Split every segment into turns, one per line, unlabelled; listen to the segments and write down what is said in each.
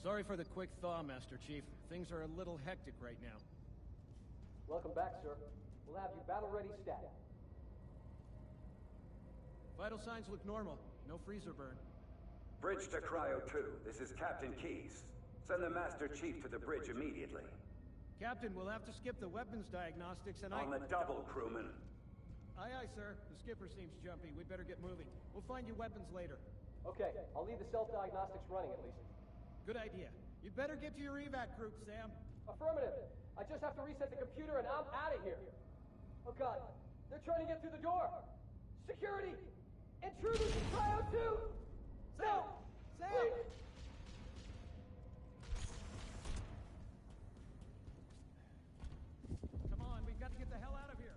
Sorry for the quick thaw, Master Chief. Things are a little hectic right now.
Welcome back, sir. We'll have you battle-ready stat.
Vital signs look normal. No freezer burn.
Bridge to Cryo 2. This is Captain Keyes. Send the Master Chief to the bridge immediately.
Captain, we'll have to skip the weapons diagnostics and
On the double, crewman.
Aye, aye, sir. The skipper seems jumpy. We'd better get moving. We'll find you weapons later.
Okay, I'll leave the self-diagnostics running at least.
Good idea. You'd better get to your evac group, Sam.
Affirmative. I just have to reset the computer and I'm out of here. Oh god, they're trying to get through the door. Security! Intruders in Cryo 2!
Sam! Sam!
Please!
Come on, we've got to get the hell out of here.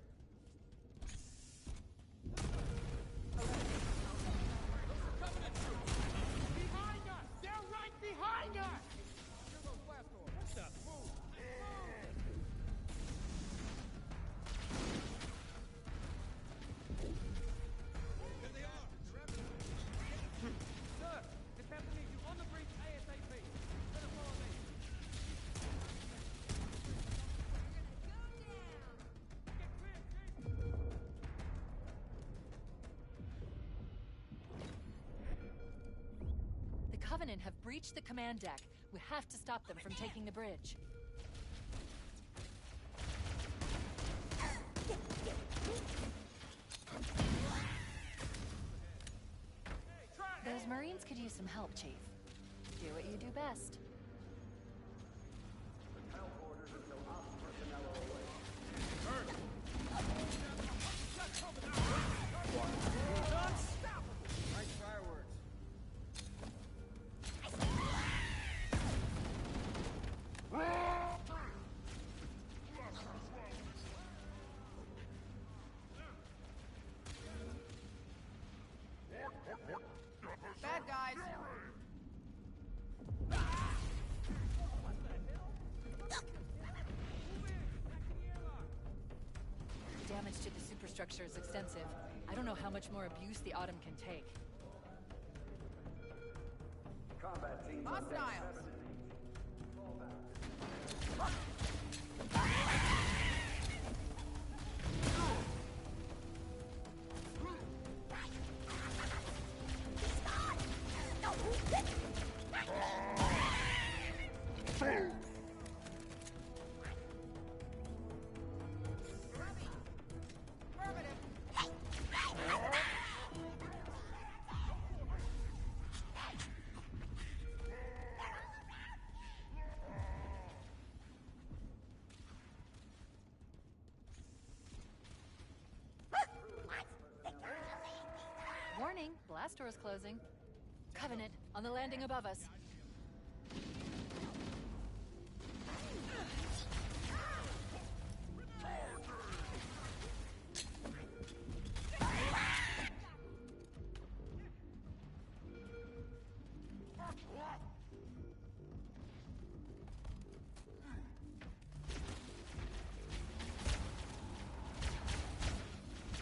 Covenant troops! Behind us! They're right behind us!
Clear those blast doors. What the? Move!
There they are! They're everywhere!
Sir, the captain needs you on the bridge ASAP. Better follow me. Get clear, Chief.
The Covenant have breached the command deck. We have to stop them from taking the bridge. Those Marines could use some help, Chief. Do what you do best.
Help orders until ops personnel are away.
Unstoppable! Nice fireworks.
Bad guys!
The damage to the superstructure is extensive. I don't know how much more abuse the Autumn can take.
Combat teams on deck
Hostiles!
7 and 8. Fall back.
Warning, blast door is closing. Covenant, on the landing above us.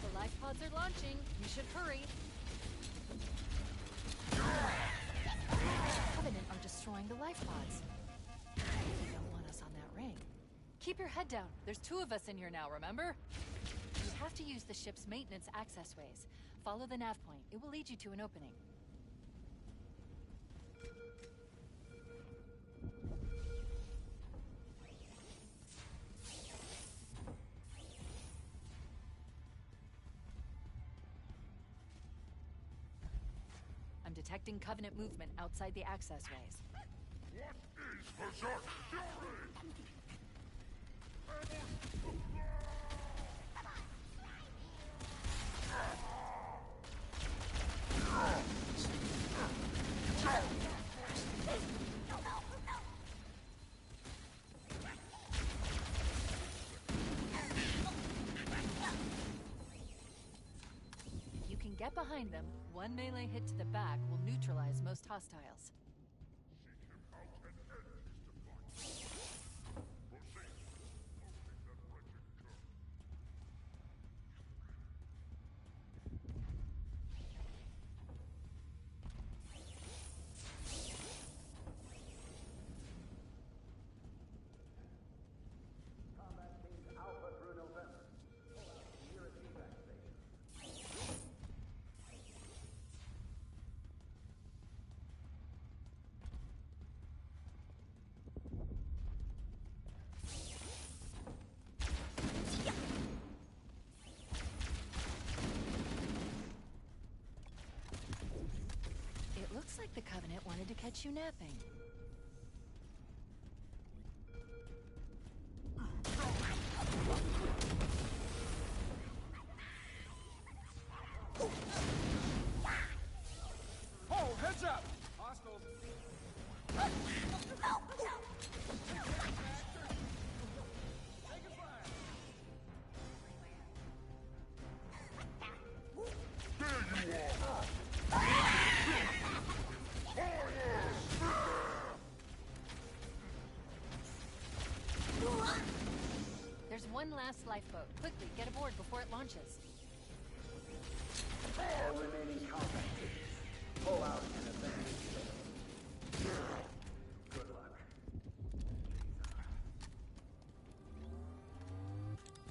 The life pods are launching. You should hurry. Covenant are destroying the life pods. They don't want us on that ring. Keep your head down. There's 2 of us in here now, remember? You have to use the ship's maintenance access ways. Follow the nav point. It will lead you to an opening. I'm detecting Covenant movement outside the access ways.
What is Berserk Fury?
If you can get behind them, one melee hit to the back will neutralize most hostiles.
Seek him out and end his defiance. Proceed. Opening that wretched curve.
the Covenant wanted to catch you napping.
Oh, heads up! Hostile.
There's one last lifeboat. Quickly, get aboard before it launches.
All remaining combat teams, pull out and advance. Good luck.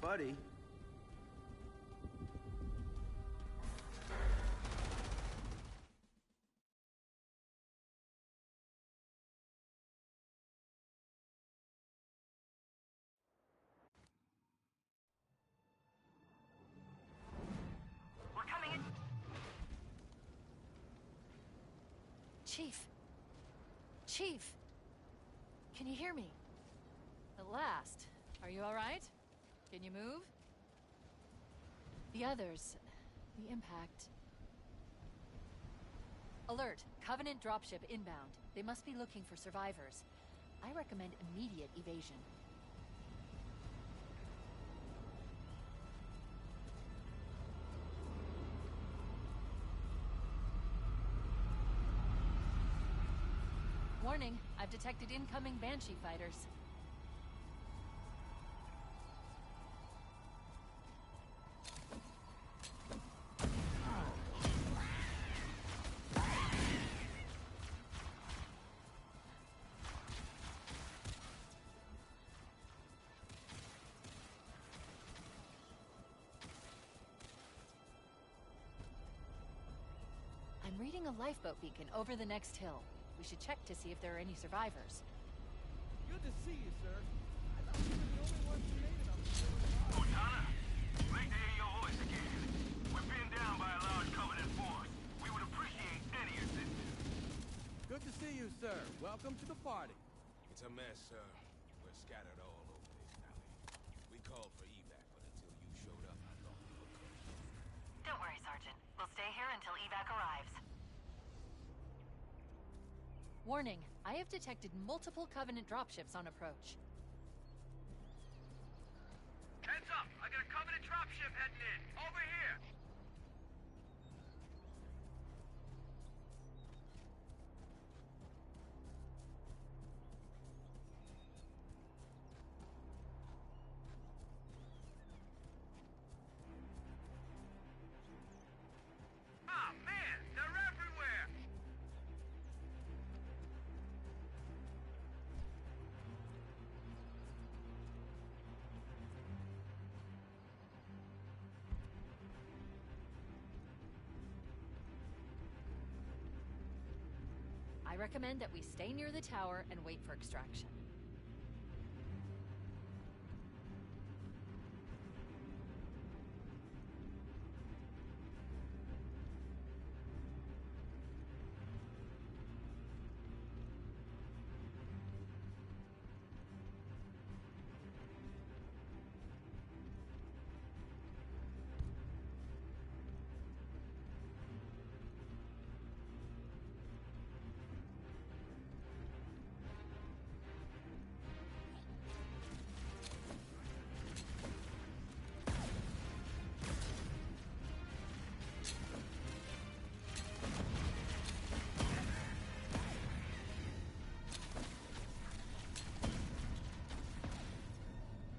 Buddy.
Chief. Chief! Can you hear me? At last. Are you alright? Can you move? The others. The impact. Alert! Covenant dropship inbound. They must be looking for survivors. I recommend immediate evasion. Warning, I've detected incoming Banshee fighters. I'm reading a lifeboat beacon over the next hill. We should check to see if there are any survivors.
Good to see you, sir. I thought we were the only ones who made it up to the
Cortana, great to hear your voice again. We're pinned down by a large Covenant force. We would appreciate any assistance.
Good to see you, sir. Welcome to the party.
It's a mess, sir. We're scattered all over this valley. We called for evac, but until you showed up, I thought we were cooked.
Don't worry, Sergeant. We'll stay here until evac arrives. Warning, I have detected multiple Covenant dropships on approach.
Heads up! I got a Covenant dropship heading in. Over here! Ah, man! They're everywhere!
I recommend that we stay near the tower and wait for extraction.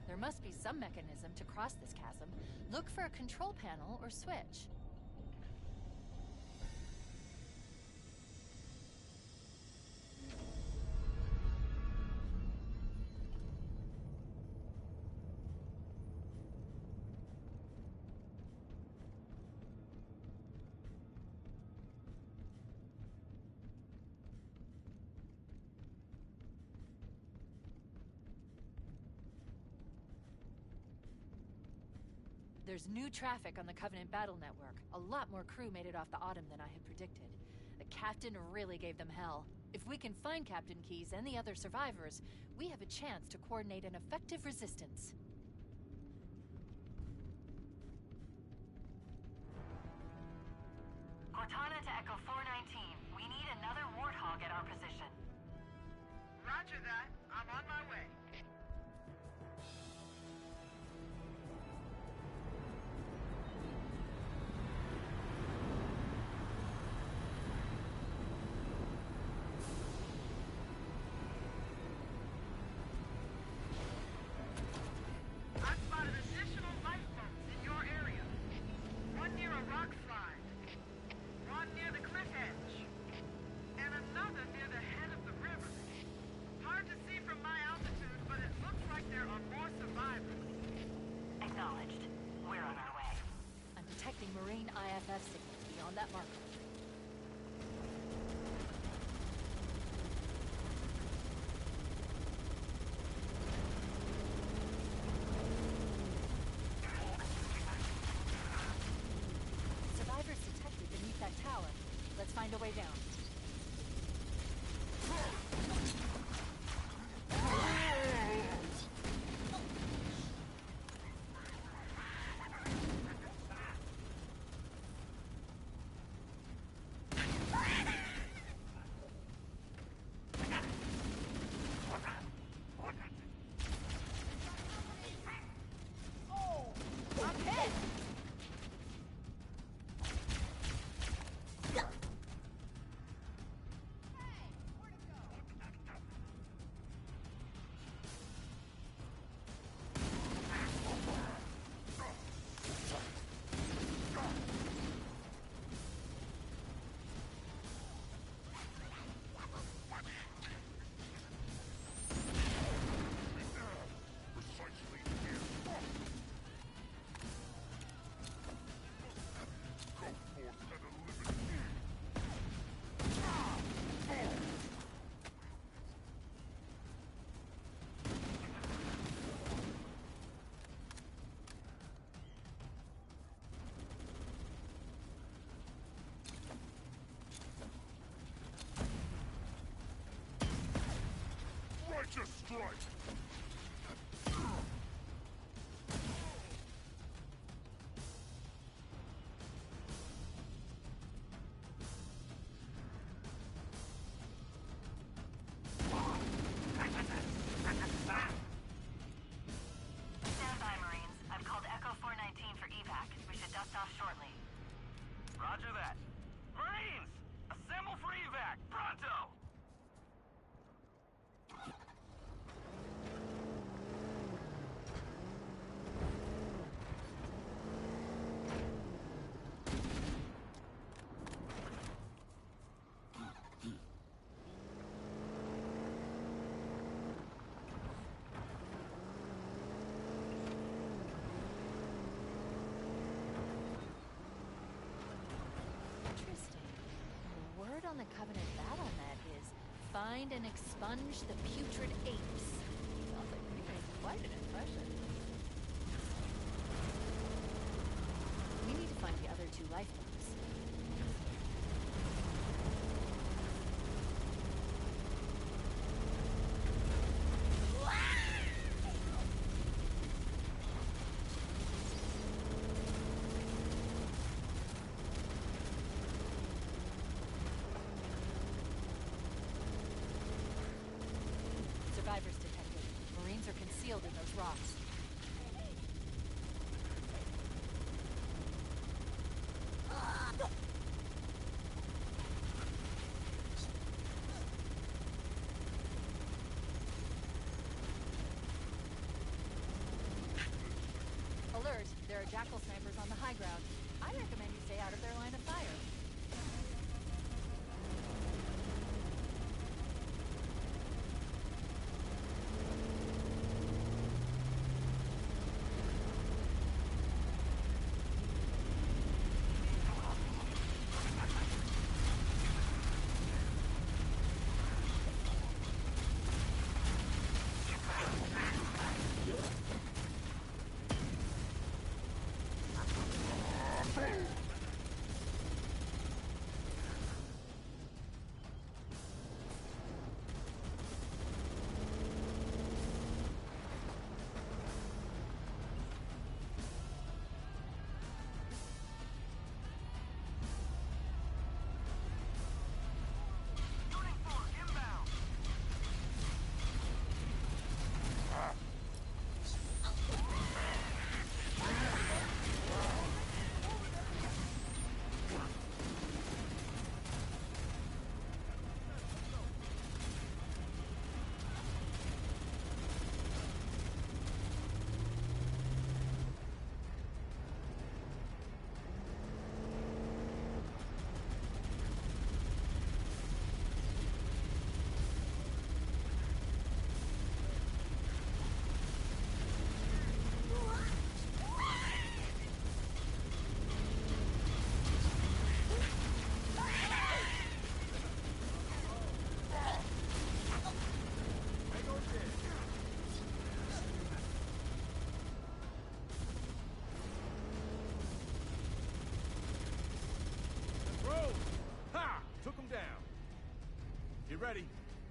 There must be some mechanism to cross this chasm. Look for a control panel or switch. There's new traffic on the Covenant battle network. A lot more crew made it off the Autumn than I had predicted. The The captain really gave them hell. If we can find Captain Keyes and the other survivors, we have a chance to coordinate an effective resistance.
Cortana to Echo 419. We need another Warthog at our position.
Roger that. I'm on my way. I've spotted additional lifeboats in your area. One near a rock slide, one near the cliff edge, and another near the head of the river. Hard to see from my altitude, but it looks like there are more survivors.
Acknowledged. We're on our way.
I'm detecting Marine IFF signals beyond that marker. Survivors detected beneath that tower. Let's find a way down.
Precisely here. Go forth and eliminate. Righteous strike!
Stand by, Marines. I've called Echo 419 for evac. We should dust off shortly.
Roger that. Marines! Assemble for evac! Pronto!
Interesting. The word on the Covenant battle net is find and expunge the putrid apes. Sounds like we made quite an impression. We need to find the other two lifeboats. Survivors detected. Marines are concealed in those rocks. Alert! There are jackal snipers on the high ground. I recommend you stay out of their line of fire.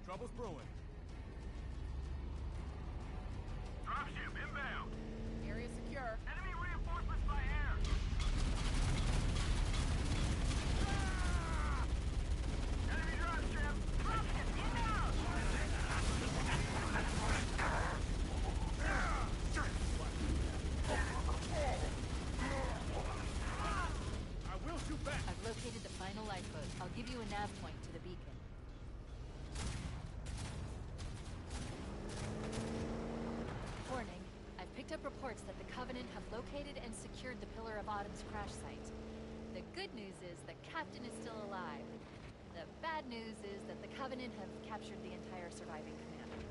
Trouble's brewing.
Dropship inbound.
Area secure.
Enemy reinforcements by air. Enemy dropship. Dropship inbound.
I will shoot back.
I've located the final lifeboat. I'll give you a nav point to the beacon. Warning, I've picked up reports that the Covenant have located and secured the Pillar of Autumn's crash site. The good news is the captain is still alive. The bad news is that the Covenant have captured the entire surviving commander.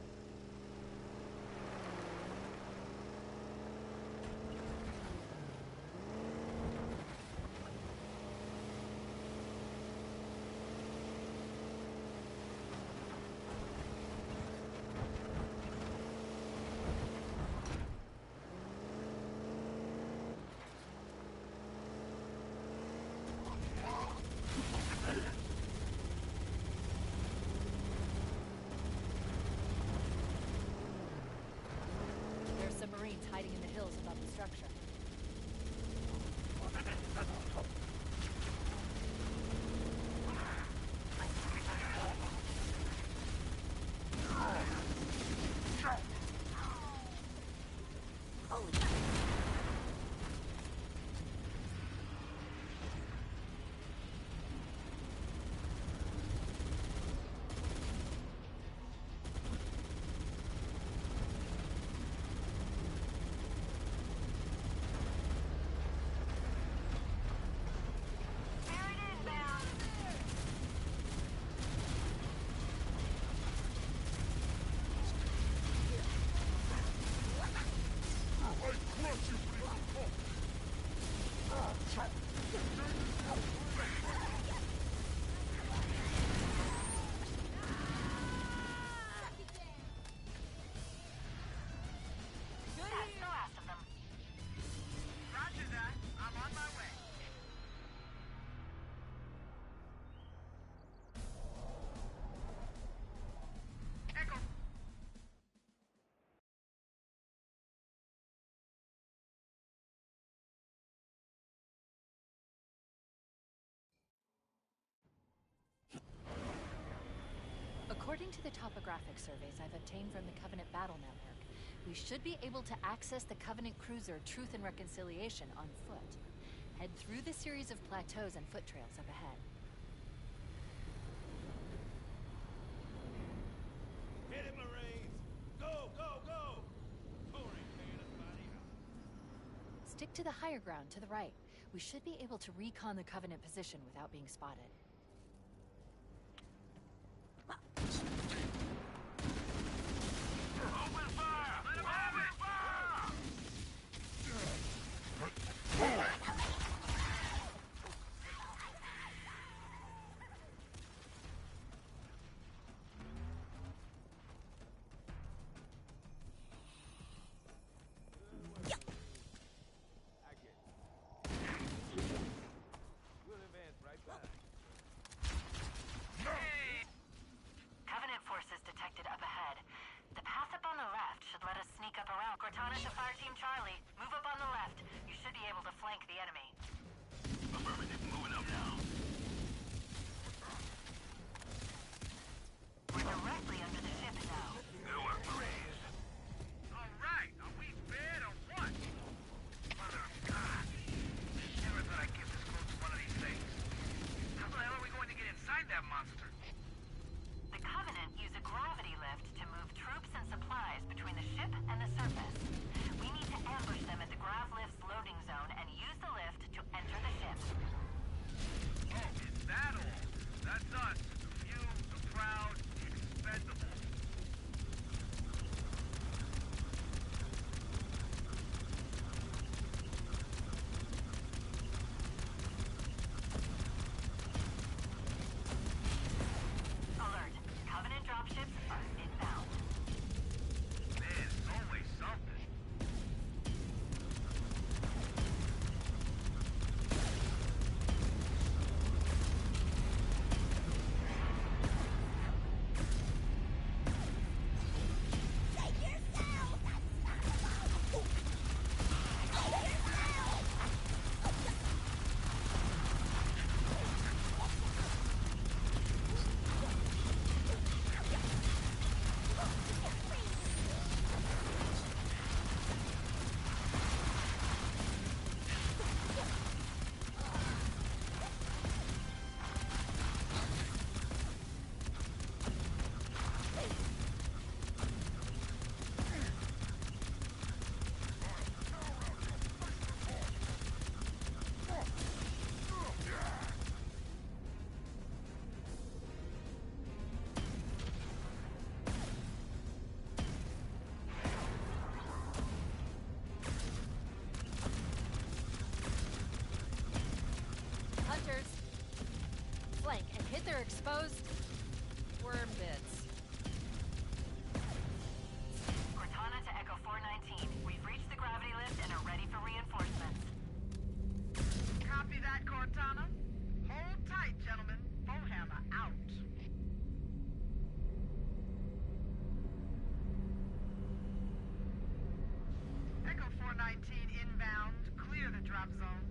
There are submarines hiding in the hills above the structure.
Spirit inbound.
I crush you, people.
That's the last of them.
Roger that. I'm on my way. Echo.
According to the topographic surveys I've obtained from the Covenant Battle Network, we should be able to access the Covenant cruiser Truth and Reconciliation on foot. Head through the series of plateaus and foot trails up ahead.
Hit it, Marines! Go, go, go! Pouring paying us by the hour.
Stick to the higher ground to the right. We should be able to recon the Covenant position without being spotted.
Open fire! Let him have it! Fire!
I get it. We'll advance right back.
Covenant forces detected up ahead. The path up on the left should let us sneak up around. Cortana to Fire Team Charlie. Move up on the left. You should be able to flank the enemy.
Affirmative, moving up now.
We're directly under the ship now.
Good work, Marines.
All right. Are we bad or what? Mother of God. Never thought I'd get this close to one of these things. How the hell are we going to get inside that monster?
The Covenant use a gravity lift to move troops and supplies between the ship and the surface. We need to ambush them at the grav lift's loading zone and use the lift to enter the ship.
drop zone.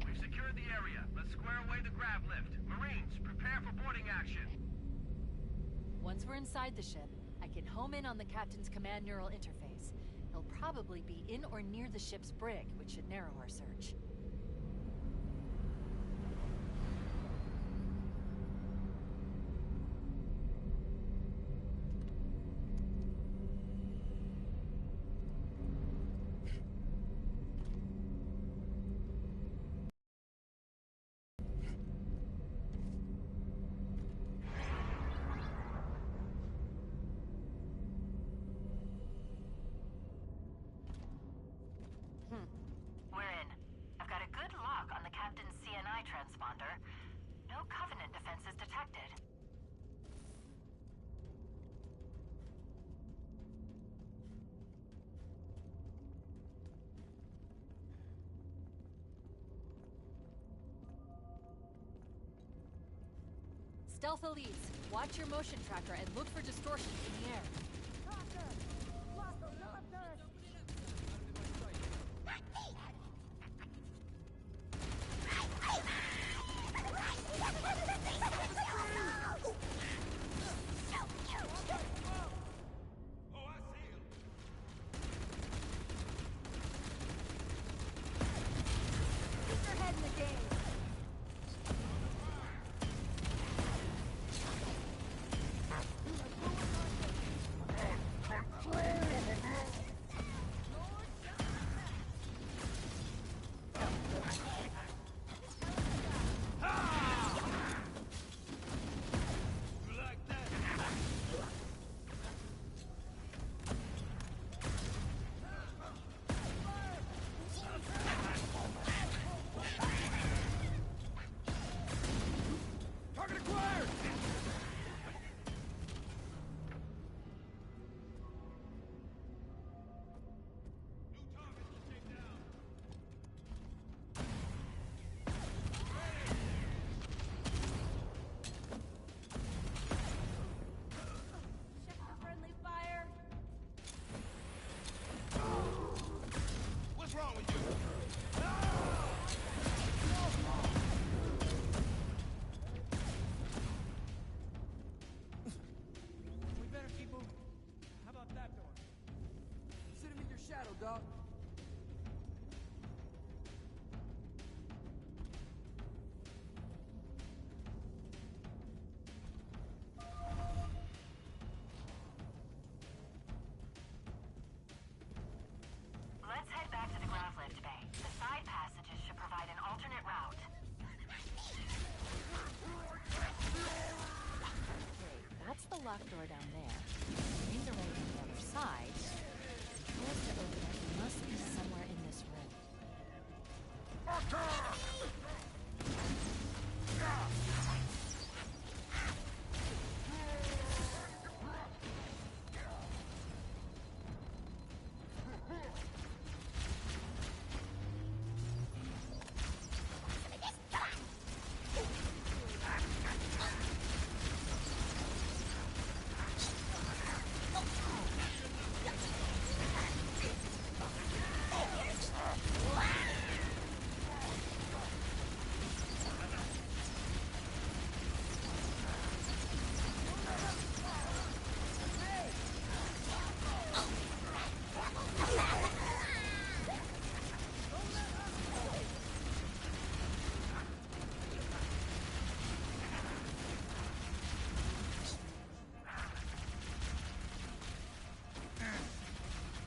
We've secured the area. Let's square away the grav lift. Marines, prepare for boarding action.
Once we're inside the ship, I can home in on the captain's command neural interface. He'll probably be in or near the ship's brig, which should narrow our search.
We're in. I've got a good lock on the captain's CNI transponder. No Covenant defenses detected.
Stealth elites, watch your motion tracker and look for distortions in the air.
Keep your head in the game. Check the friendly fire.
What's wrong with you?
We better keep moving. How about that door? Consider me your shadow, dog.
Let's head back to the grav lift bay. The side passages should provide an alternate route.
Great, that's the locked door down there. These are right on the other side. Controls to open it must be somewhere in this room.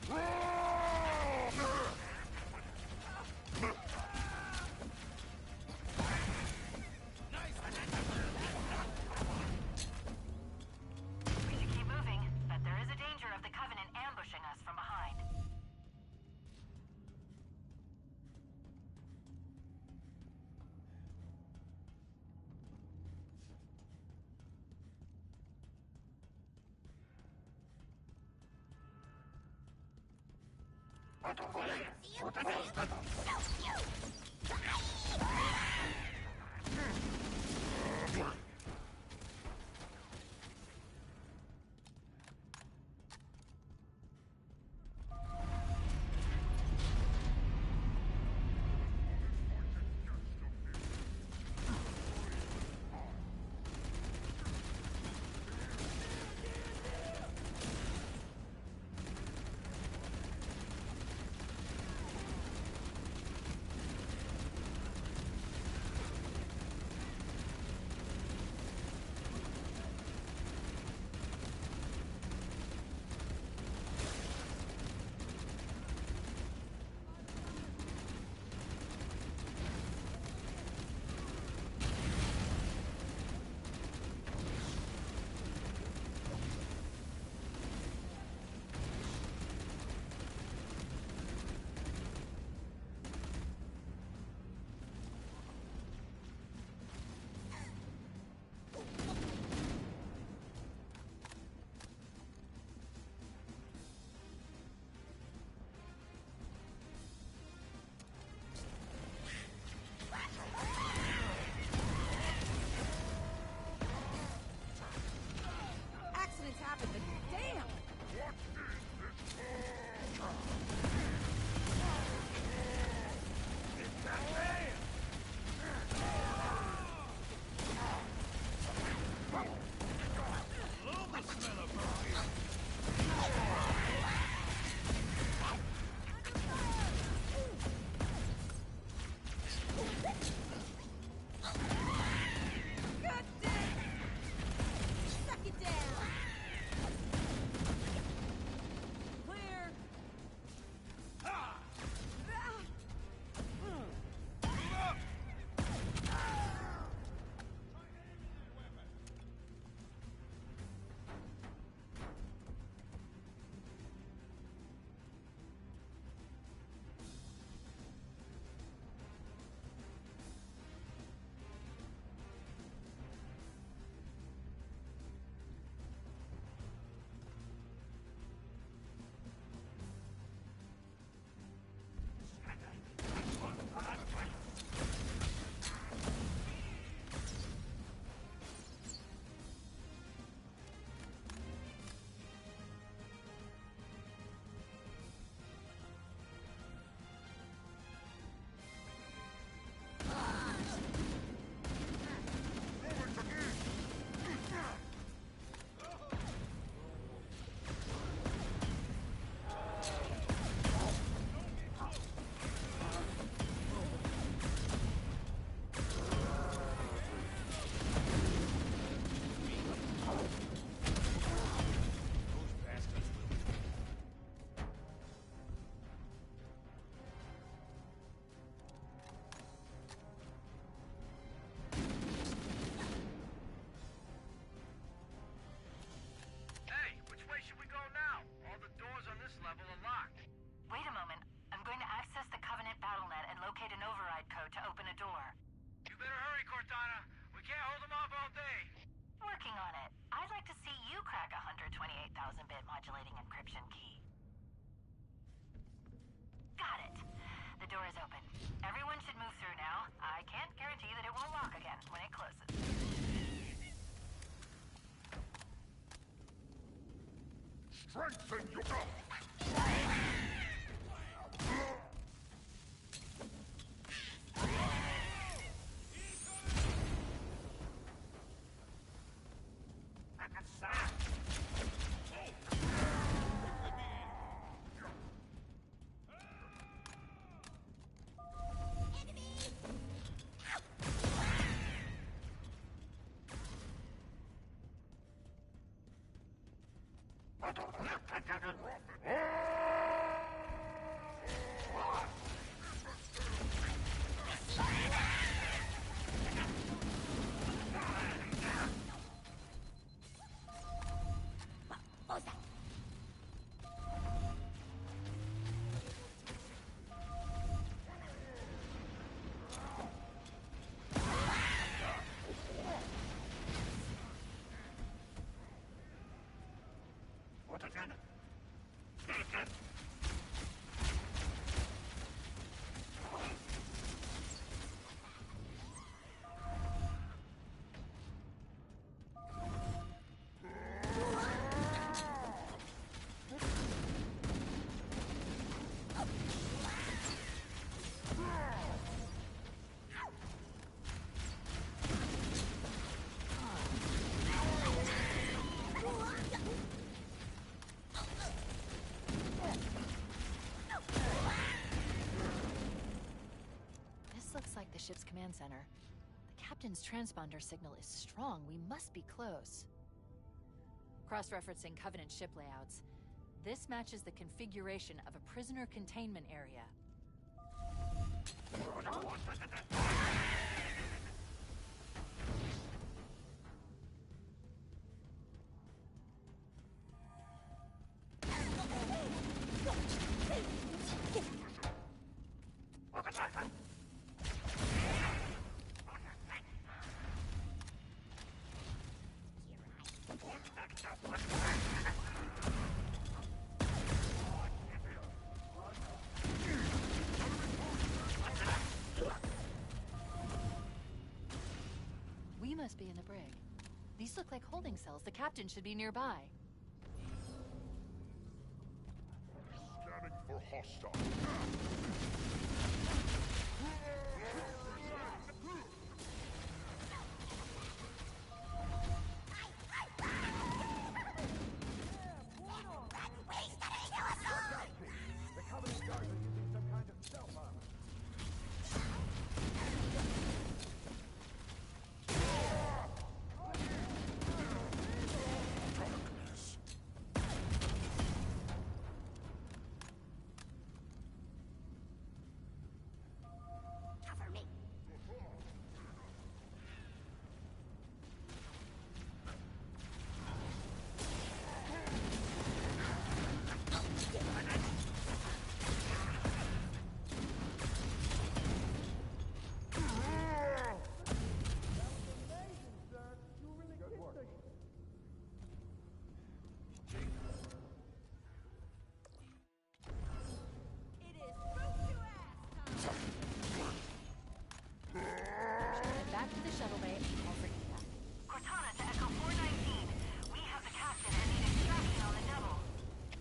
We should keep moving, but there is a danger of the Covenant ambushing us from behind. door is open. Everyone should move through now. I can't guarantee that it won't lock again when it closes.
Strengthen your...
Like the ship's command center. The captain's transponder signal is strong. We must be close. Cross-referencing Covenant ship layouts. This matches the configuration of a prisoner containment area. We must be in the brig. These look like holding cells. The captain should be nearby.
Scanning for hostile.
The Covenant guards are using some kind of stealth armor.
Back to the shuttle bay and call for evac.
Cortana to Echo 419. We have the captain and need extraction on the double.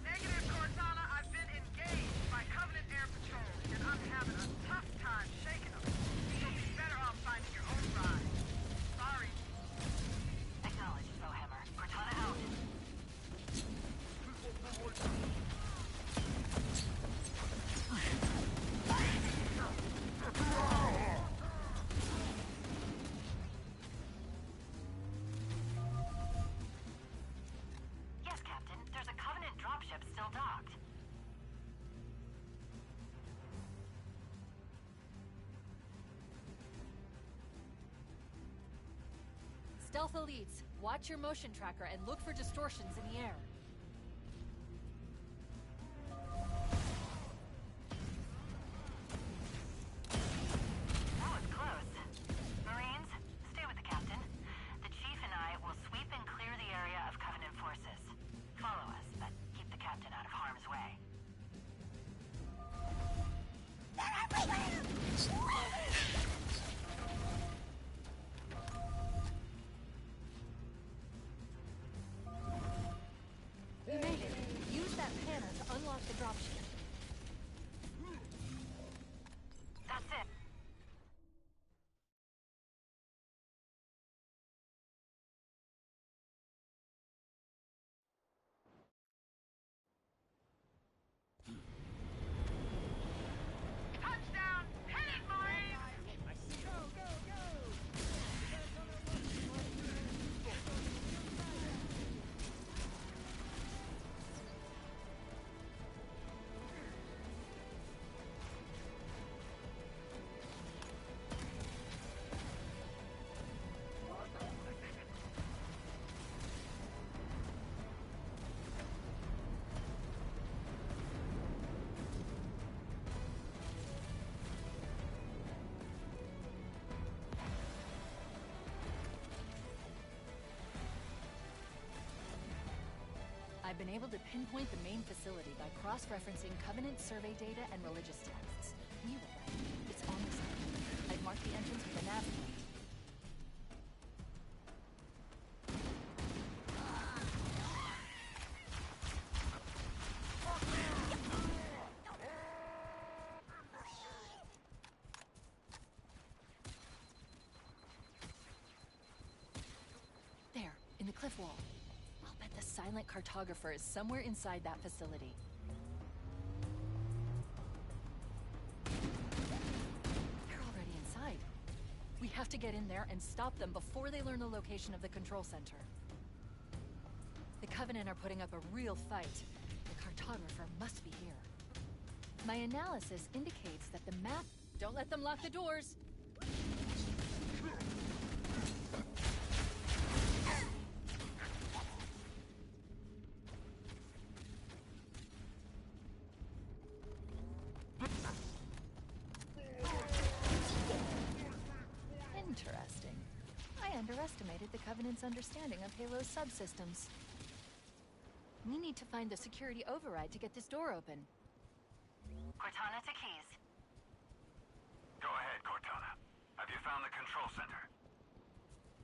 Negative, Cortana. I've been engaged by Covenant Air Patrol, and I'm having a tough time shaking them. You'll be better off finding your own ride. Sorry.
Acknowledged, Bowhammer. Cortana out. Yes, Captain. There's a Covenant dropship still docked.
Stealth elites, watch your motion tracker and look for distortions in the air.
That was close. Marines, stay with the captain. The chief and I will sweep and clear the area of Covenant forces. Follow us, but keep the captain out of harm's way.
They're everywhere!
I've been able to pinpoint the main facility by cross-referencing Covenant survey data and religious texts. We were right. It's on the site. I've marked the entrance with a nav point. There, in the cliff wall. I'll bet the silent cartographer is somewhere inside that facility. They're already inside. We have to get in there and stop them before they learn the location of the control center. The Covenant are putting up a real fight. The cartographer must be here. My analysis indicates that the map... Don't let them lock the doors! Interesting. I underestimated the Covenant's understanding of Halo's subsystems. We need to find the security override to get this door open.
Cortana to Keys.
Go ahead, Cortana. Have you found the control center?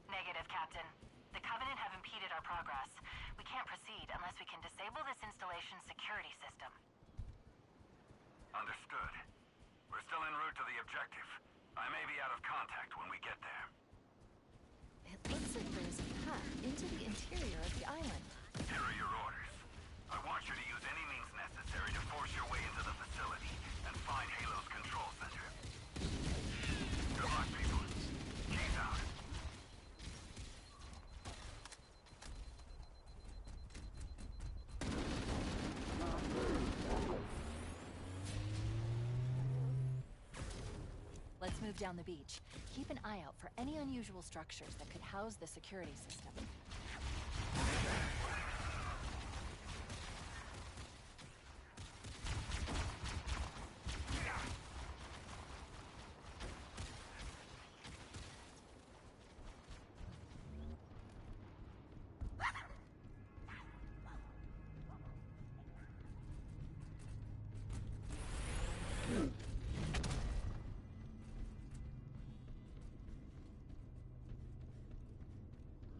Negative, Captain. The Covenant have impeded our progress. We can't proceed unless we can disable this installation's security system.
Understood. We're still en route to the objective. I may be out of contact when we get there.
It looks like there is a path into the interior of the island.
Here are your orders. I want you to use any means necessary to force your way into the facility and find Halo's control center. Good luck, people. Keys out.
Let's move down the beach. Keep an eye out for any unusual structures that could house the security system.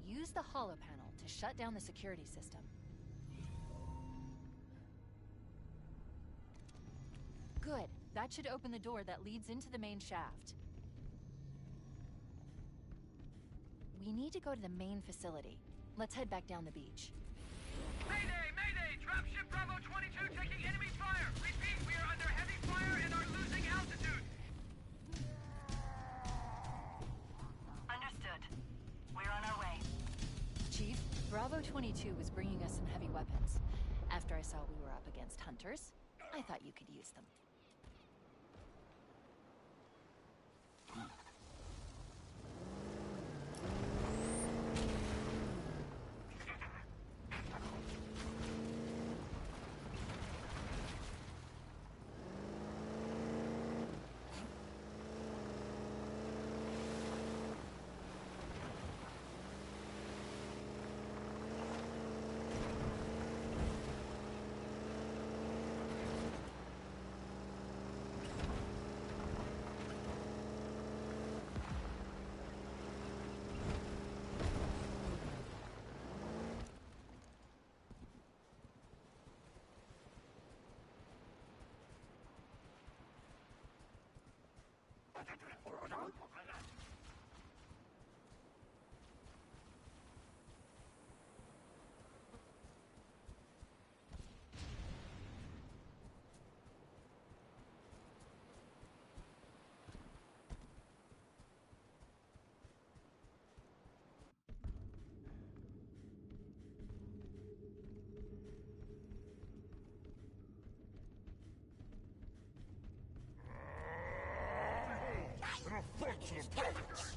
Use the holo panel to shut down the security system. Good. That should open the door that leads into the main shaft. We need to go to the main facility. Let's head back down the beach.
Mayday! Mayday! Dropship Bravo 22 taking enemy fire! Repeat, we are under heavy fire and are losing altitude!
Understood. We're on our way.
Chief, Bravo 22 was bringing us some heavy weapons. After I saw we were up against hunters, I thought you could use them.
And a fight to the prophets!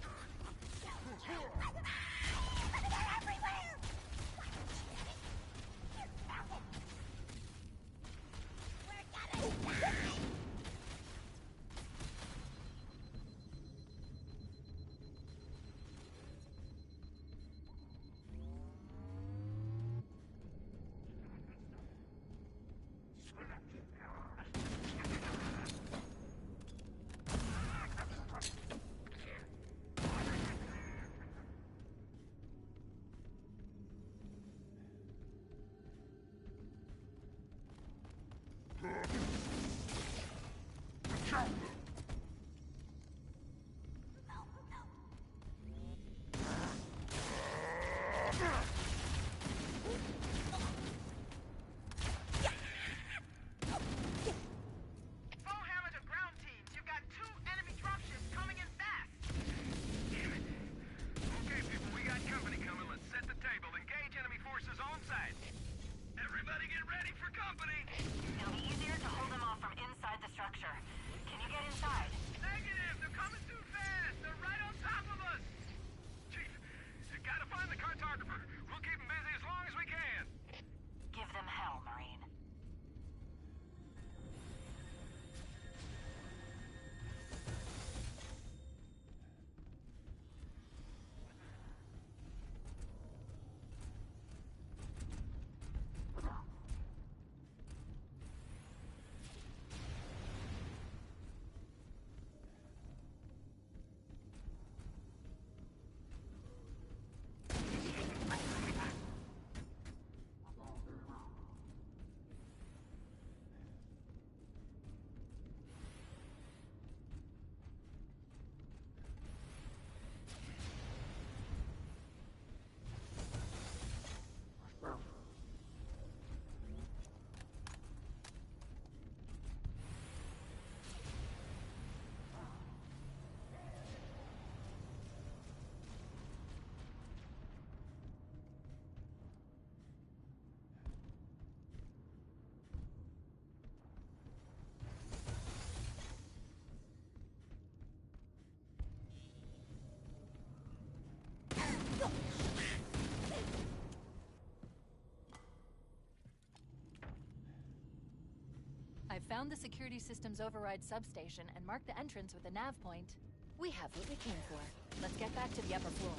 found the security system's override substation and marked the entrance with a nav point. We have what we came for. Let's get back to the upper floor.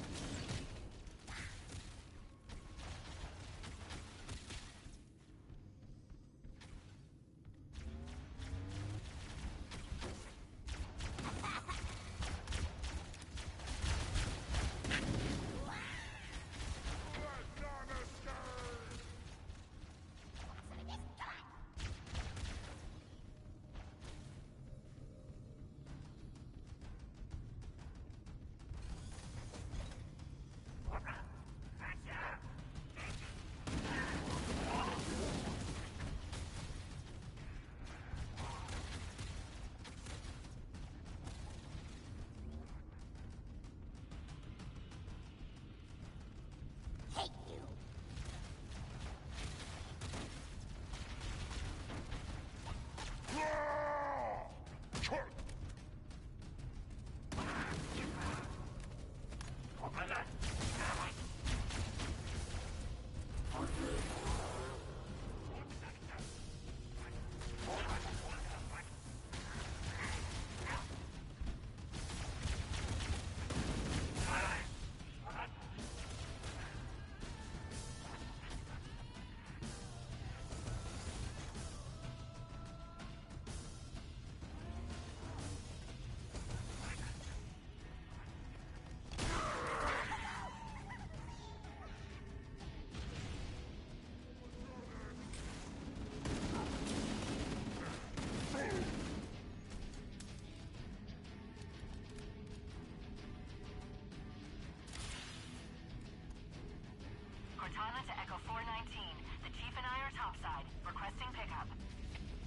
Cortana to Echo 419. The Chief and I are topside. Requesting pickup.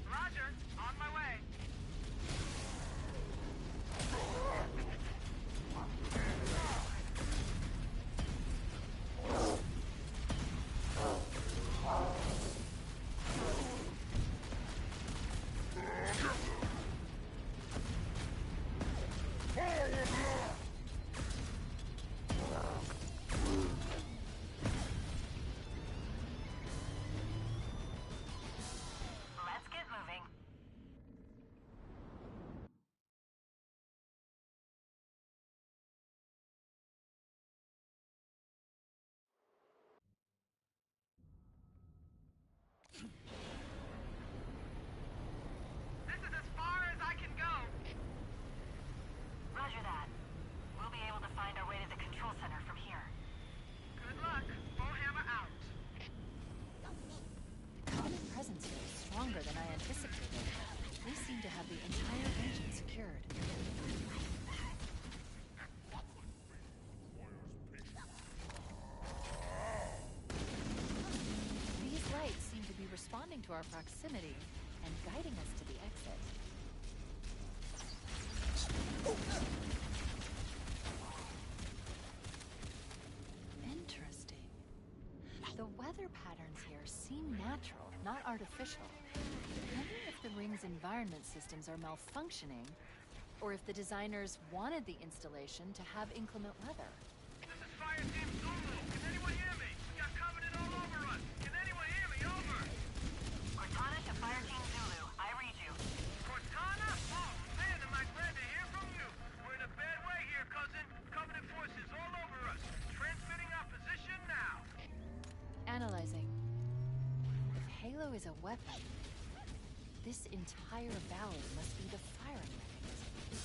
Roger. On my way.
Let's get moving.
This is as far as I can go.
Roger that. We'll be able to find our way to the control center from here.
Good luck. Bullhammer out.
Covenant presence here is stronger than I anticipated. They seem to have the entire region secured. These lights seem to be responding to our proximity and guiding us to the exit. Interesting. The weather patterns here seem natural, not artificial. I wonder if the ring's environment systems are malfunctioning, or if the designers wanted the installation to have inclement weather.
This is Fire Team Zulu. Can anyone hear me? We got Covenant all over us. Can anyone hear me? Over.
Cortana to Fire Team Zulu. I read you.
Cortana? Oh, man, am I glad to hear from you. We're in a bad way here, cousin. Covenant forces all over us. Transmitting our position now.
Analyzing. If Halo is a weapon, this entire valley must be the firing mechanism.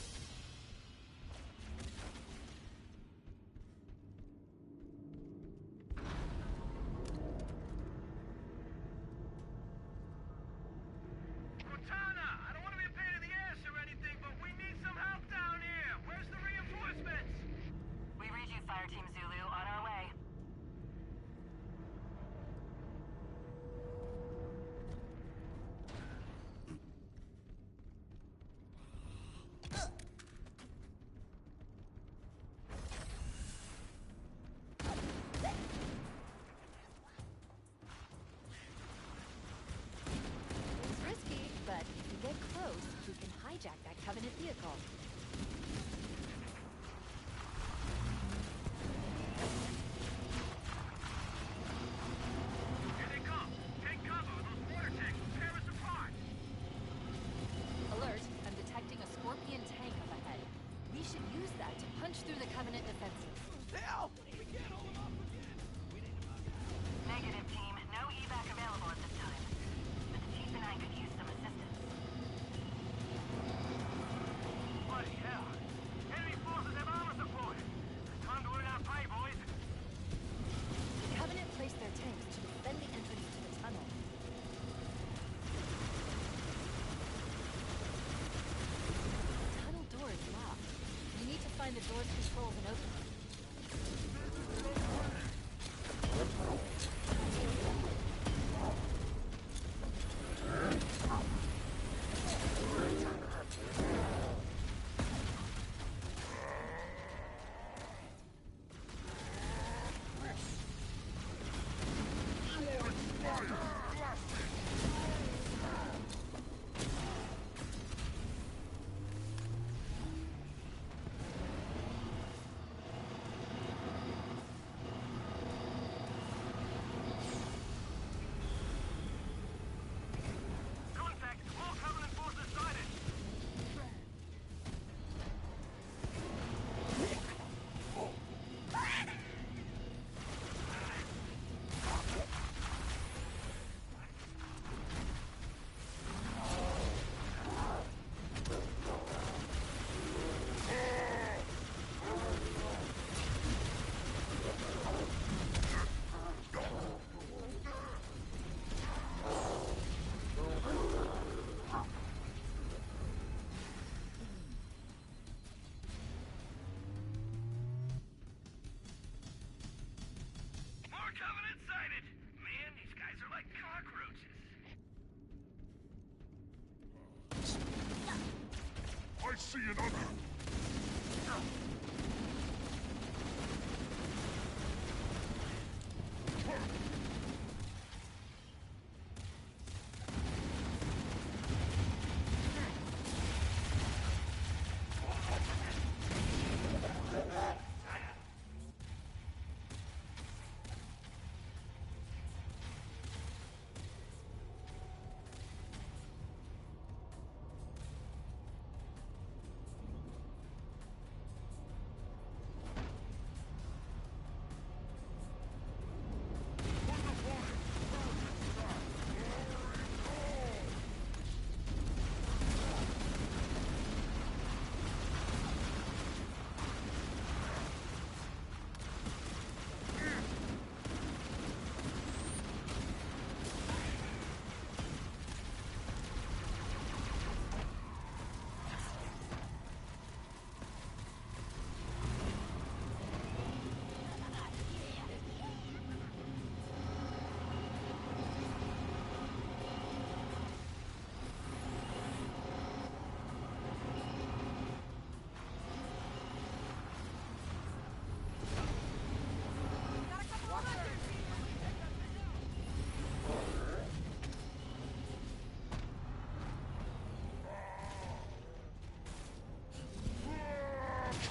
Cortana, I don't want to be a pain in the ass or anything, but we need some help down here. Where's the reinforcements?
We read you, Fire Team Zulu. On our way.
It's risky, but if we get close, we can hijack that Covenant vehicle.
Here they come. Take cover. Those water tanks will tear us apart.
find the door's controls and open them.
I see another.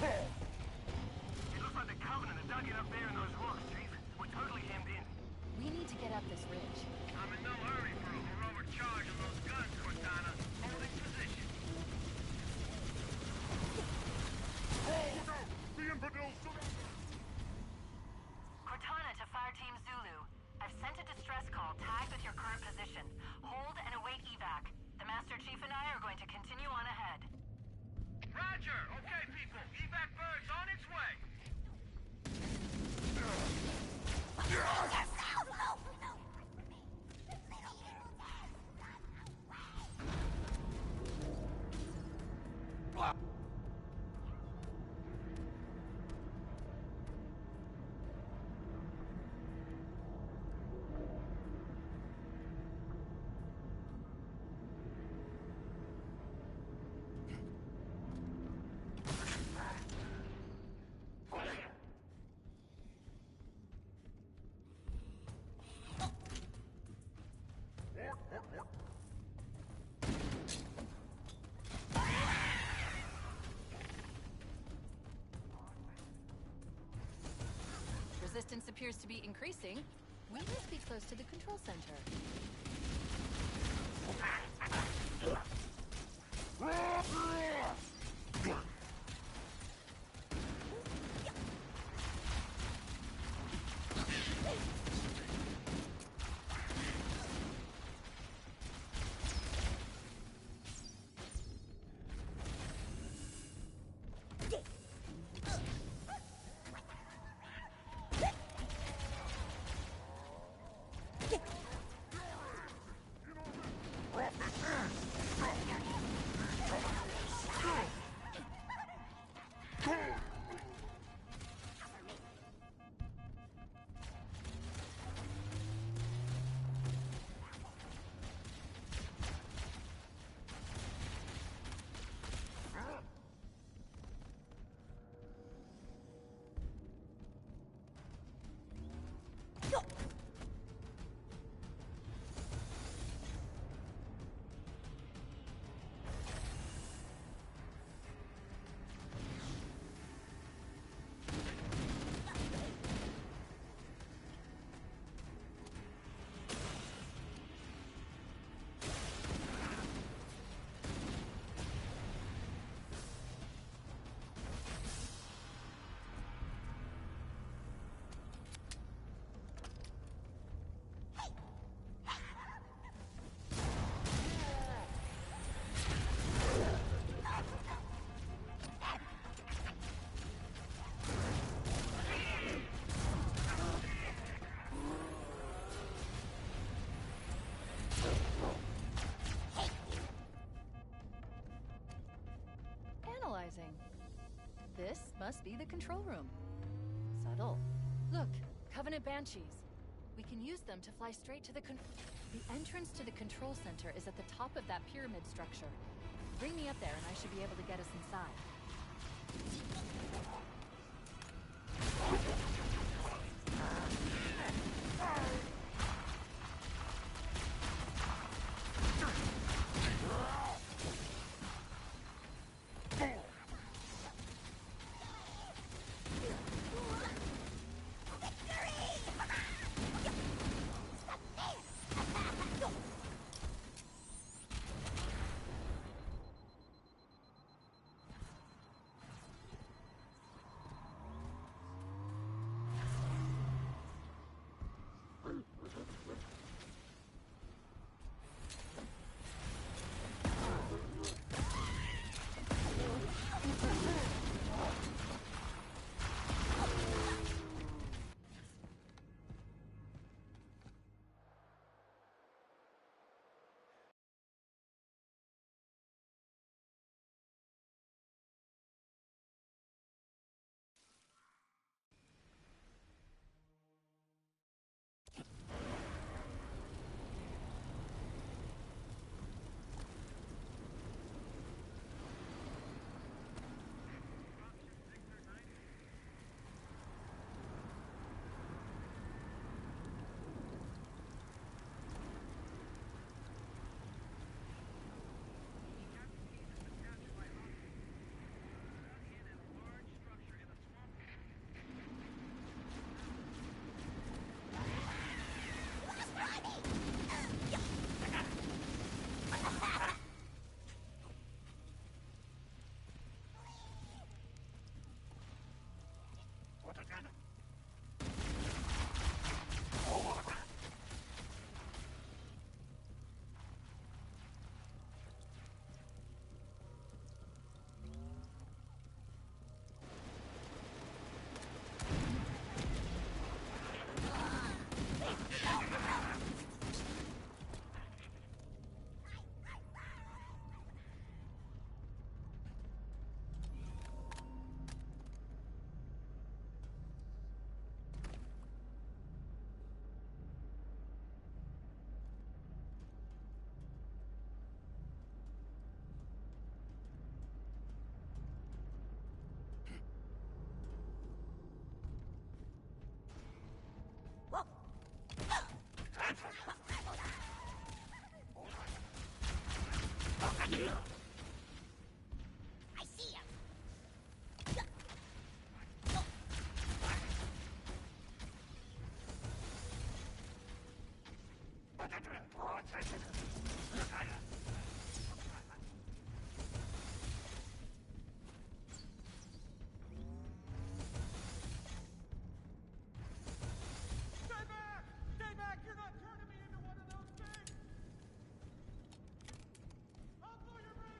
It looks like the Covenant are dug in up there in those rocks, Chief. We're totally hemmed in.
We need to get up this ridge.
I'm in no hurry for a heroic charge on those guns, Cortana. Holding position.
Look out! The infidels surround us!
Cortana to Fireteam Zulu. I've sent a distress call tagged with your current position. Hold and await evac. The Master Chief and I are going to continue on ahead.
Roger! Okay, people. Evac bird's on its way.
Resistance appears to be increasing. We must be close to the control center. Analyzing. This must be the control room. Subtle. Look, Covenant Banshees. We can use them to fly straight to the entrance to the control center is at the top of that pyramid structure. Bring me up there and I should be able to get us inside.
You're not turning me into one of those things! I'll blow your brains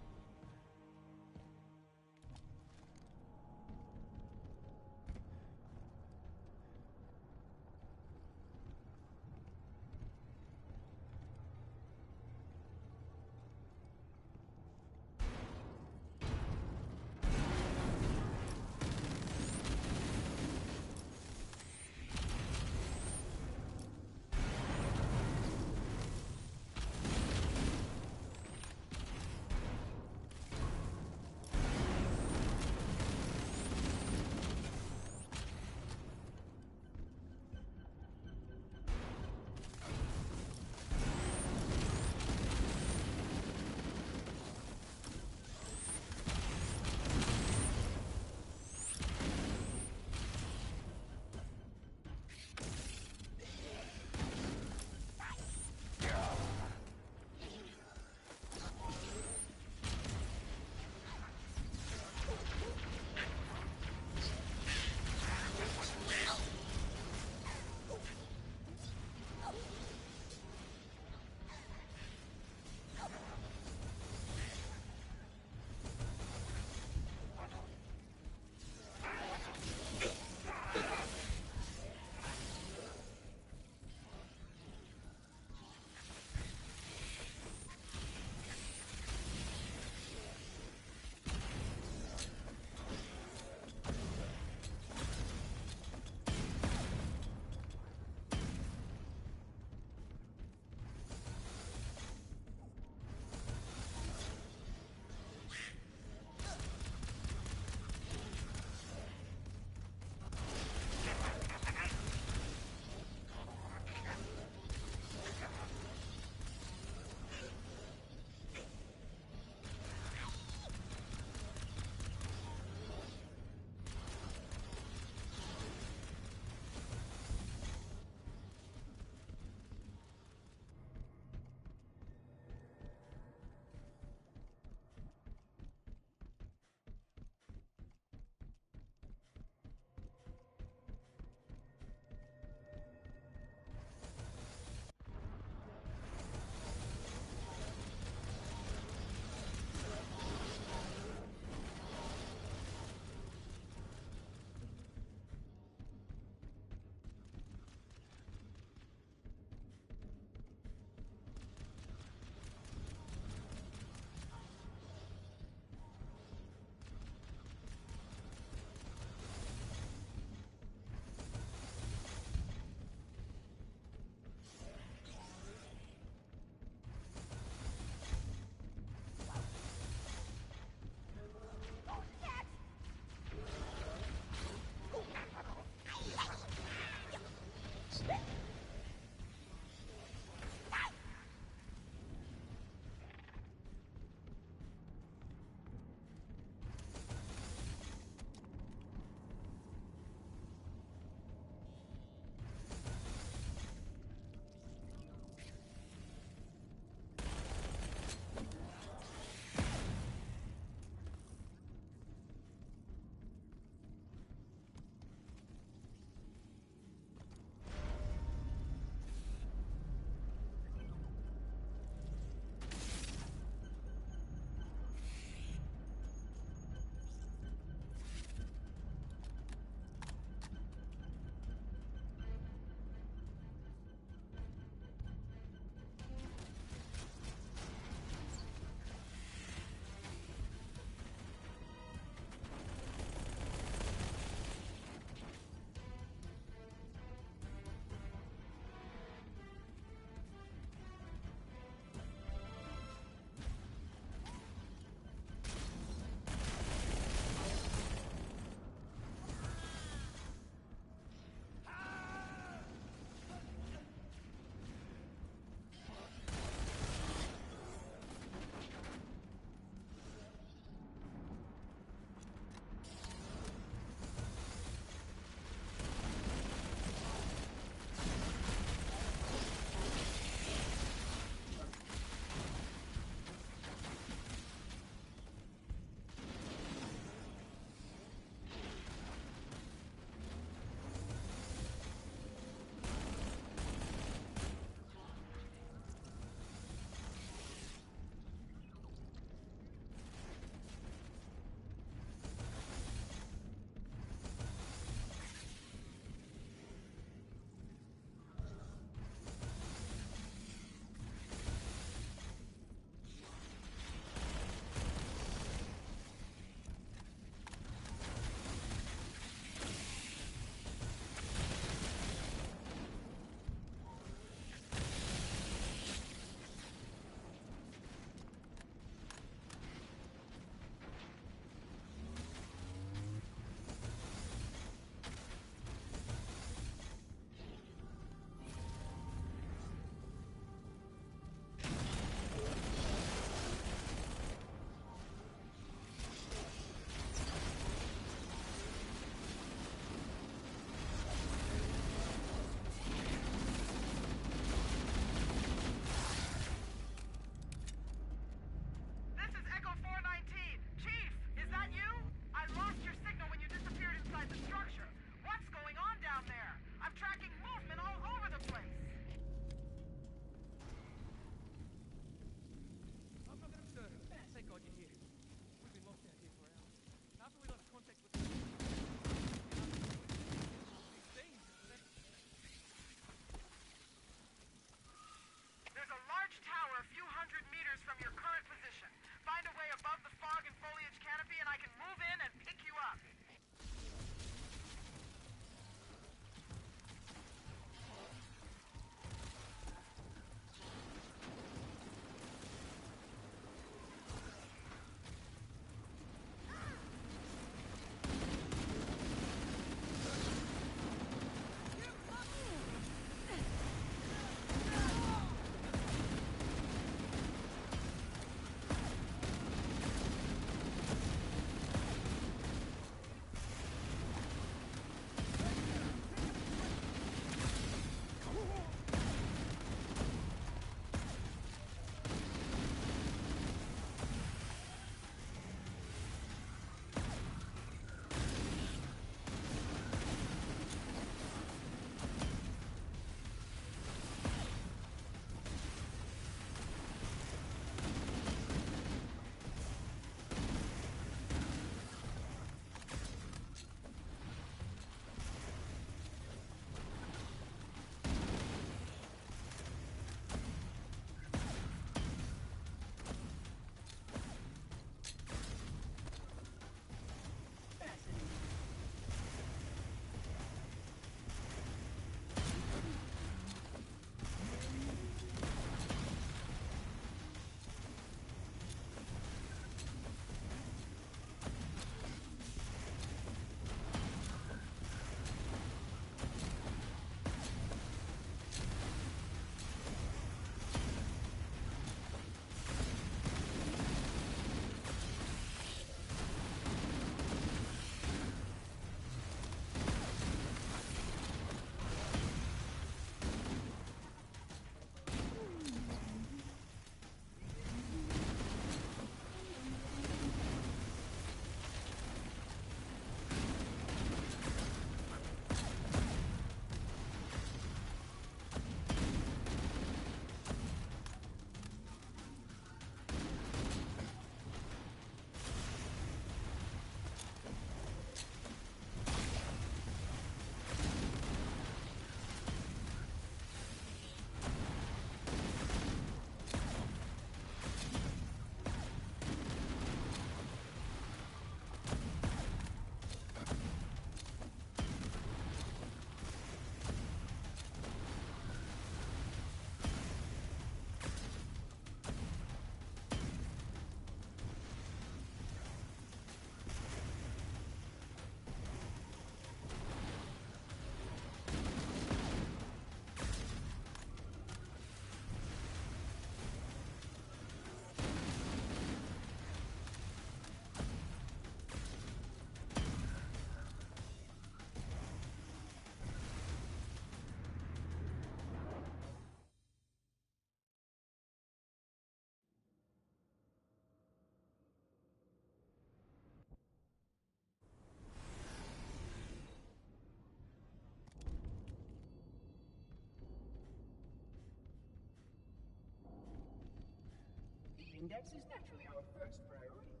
Index is naturally our first priority.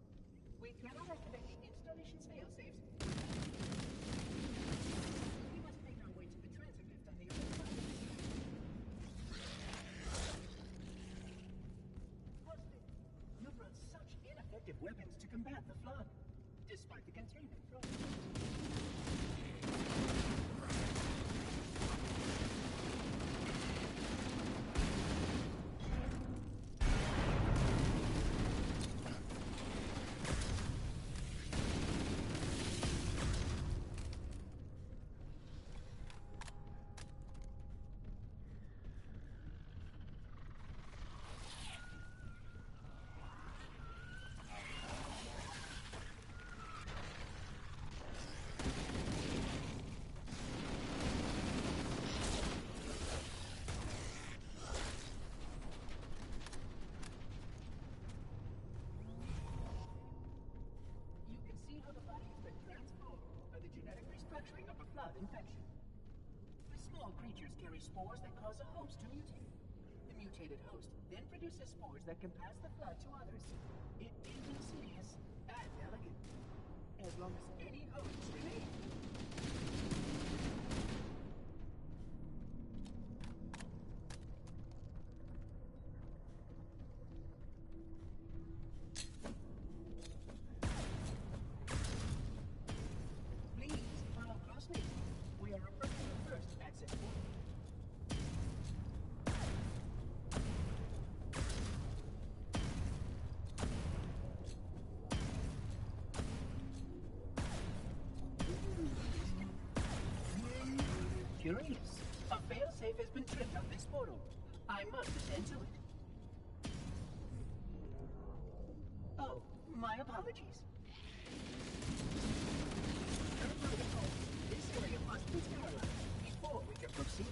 We cannot activate the installation's failsafes. We must make our way to the transit lift on the other side. Firstly, you brought such ineffective weapons to combat the flood, despite the containment from. Restructuring of a flood infection. The small creatures carry spores that cause a host to mutate. The mutated host then produces spores that can pass the flood to others. It is insidious and elegant, as long as any hosts remain. We are approaching the first access point. Curious. A failsafe has been tripped on this portal. I must attend to it. Oh, my apologies. This area must be sterilized before we can proceed.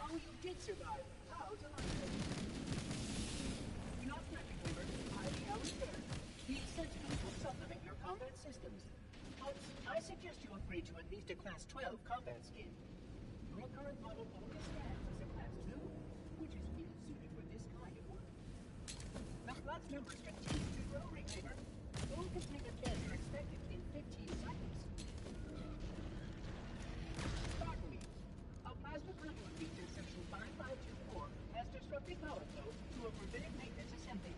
Oh, you did survive. How delightful. Do not fret, Weaver. I shall return. These sentinels will supplement your combat systems. But I suggest you upgrade to at least a Class 12 combat skin. Your current model only stands as a Class 2, which is ill-suited for this kind of work. The Flood's numbers continue to grow, Weaver. Full containment failure expected in 15 seconds. Pardon me. A plasma conduit leak in section 5524 has disrupted power flow to a preventive maintenance assembly.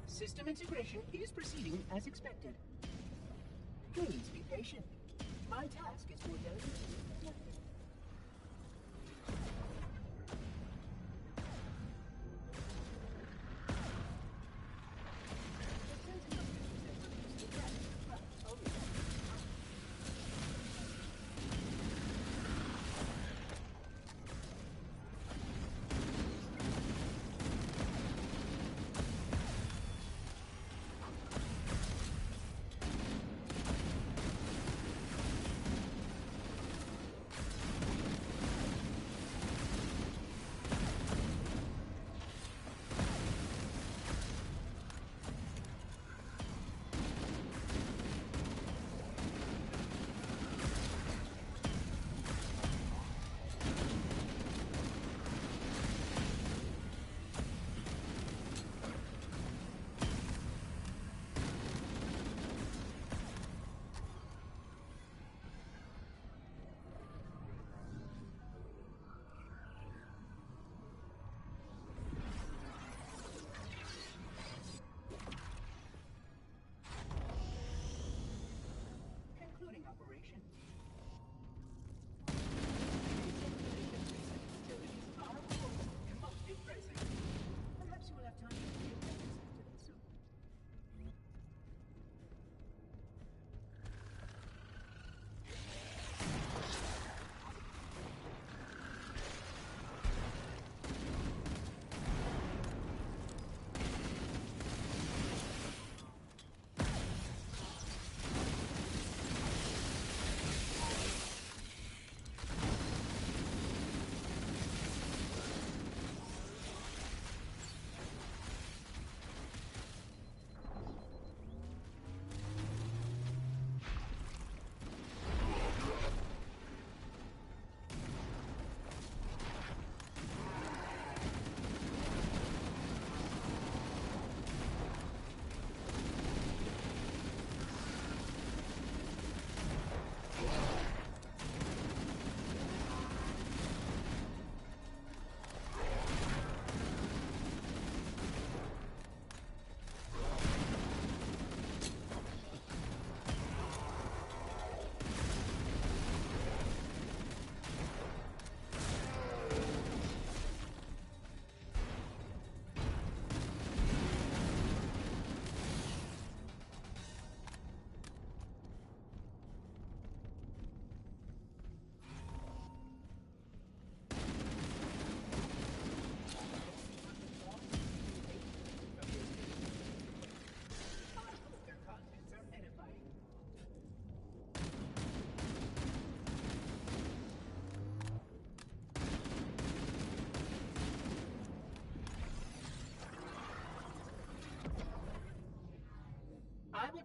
System integration is proceeding as expected. Please be patient. My task is more delicate than expected.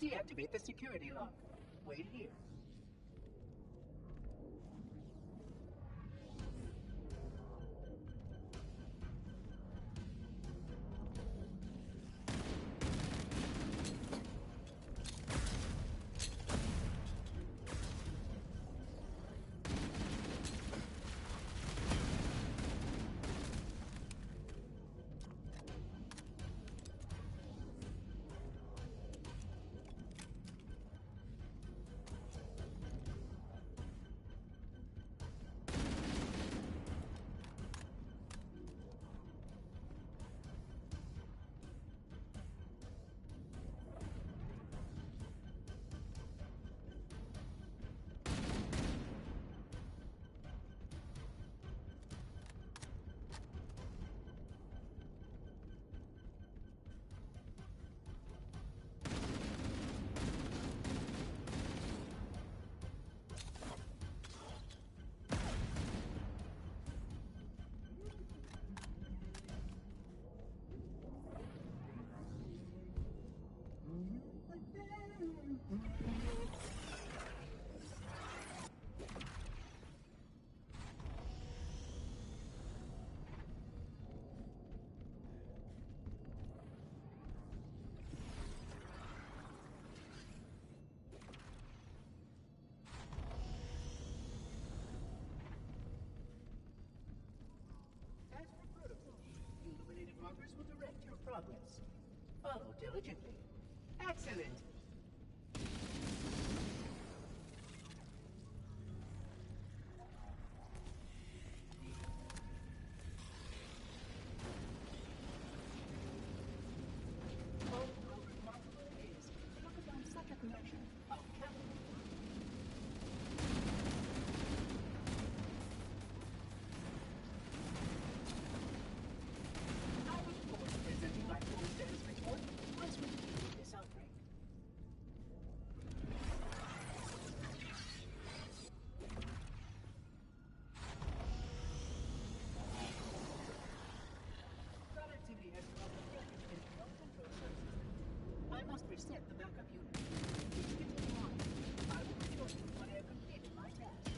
will deactivate the security lock. Wait here. As per protocol, the illuminated markers will direct your progress. Follow diligently. Excellent! Oh, how remarkable it is to look upon such a collection of capital. I look forward to presenting my full status report once we defeat this outbreak. Productivity has come up in the health control services. I must reset the backup unit. Please continue on. I will report you when I have completed my task.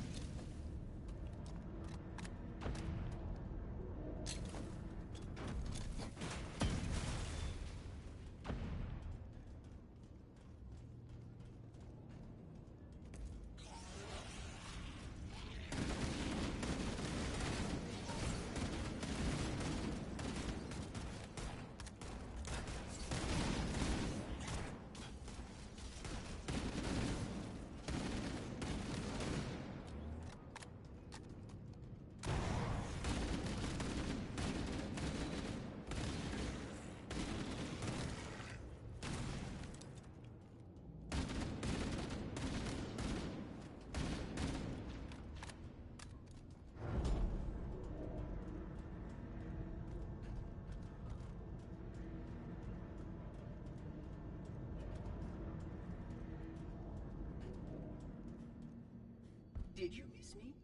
Did you miss me?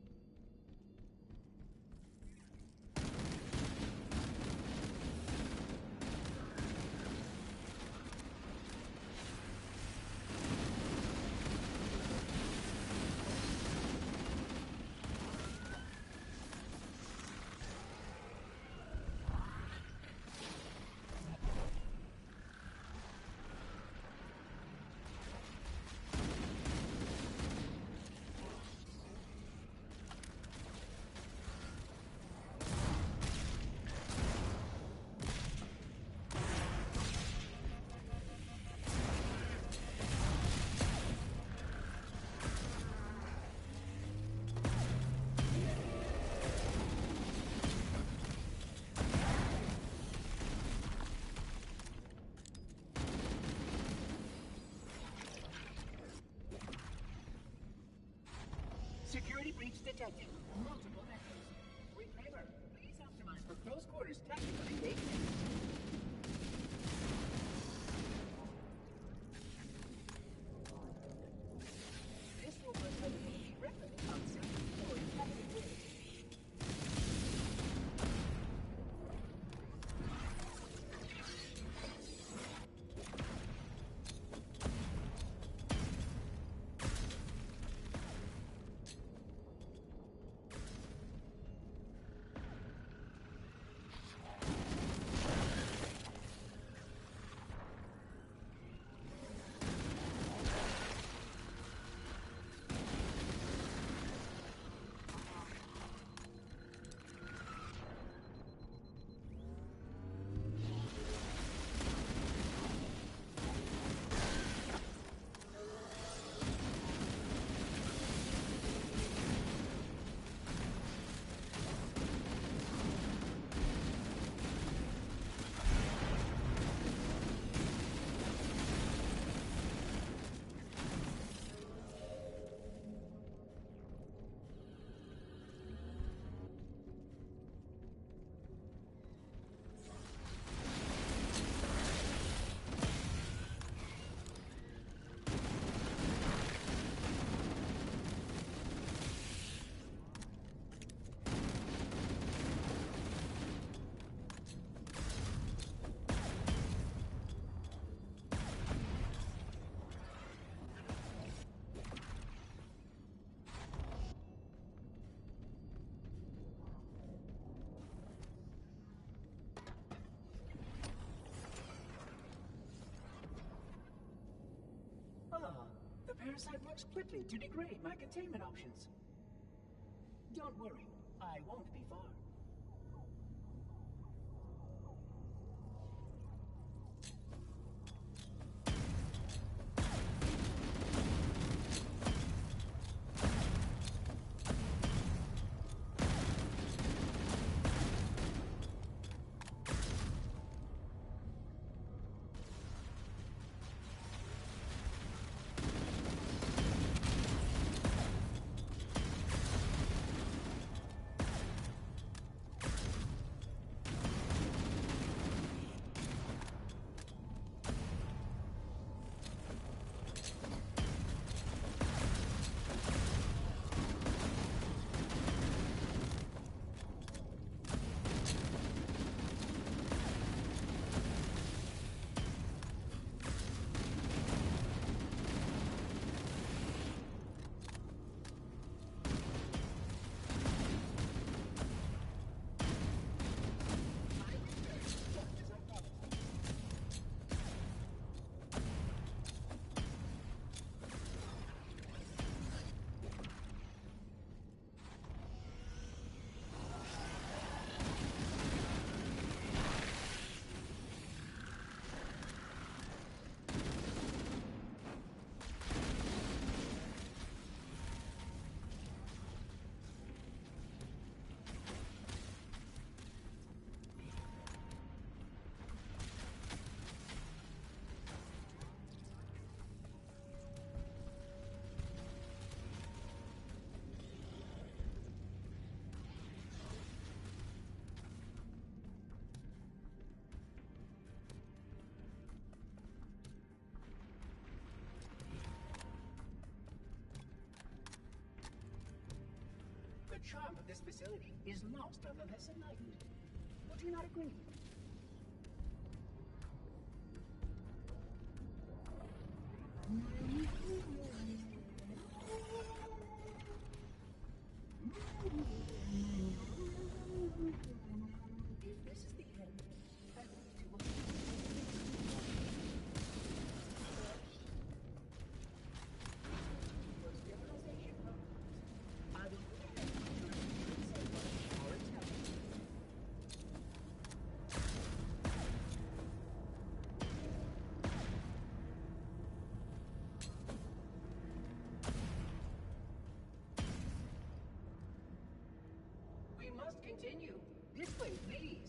Security breach detected. Multiple vectors. Reclaimer, please optimize for close quarters tactical engagement. This will put a new record concept for inhabitability. parasite works quickly to degrade my containment options. Don't worry, I won't be far. The charm of this facility is lost on the less enlightened. Would you not agree? If this is the end, at least it will be. Your civilization comes. I will put an end to your insane or intelligence. We must continue. This way, please.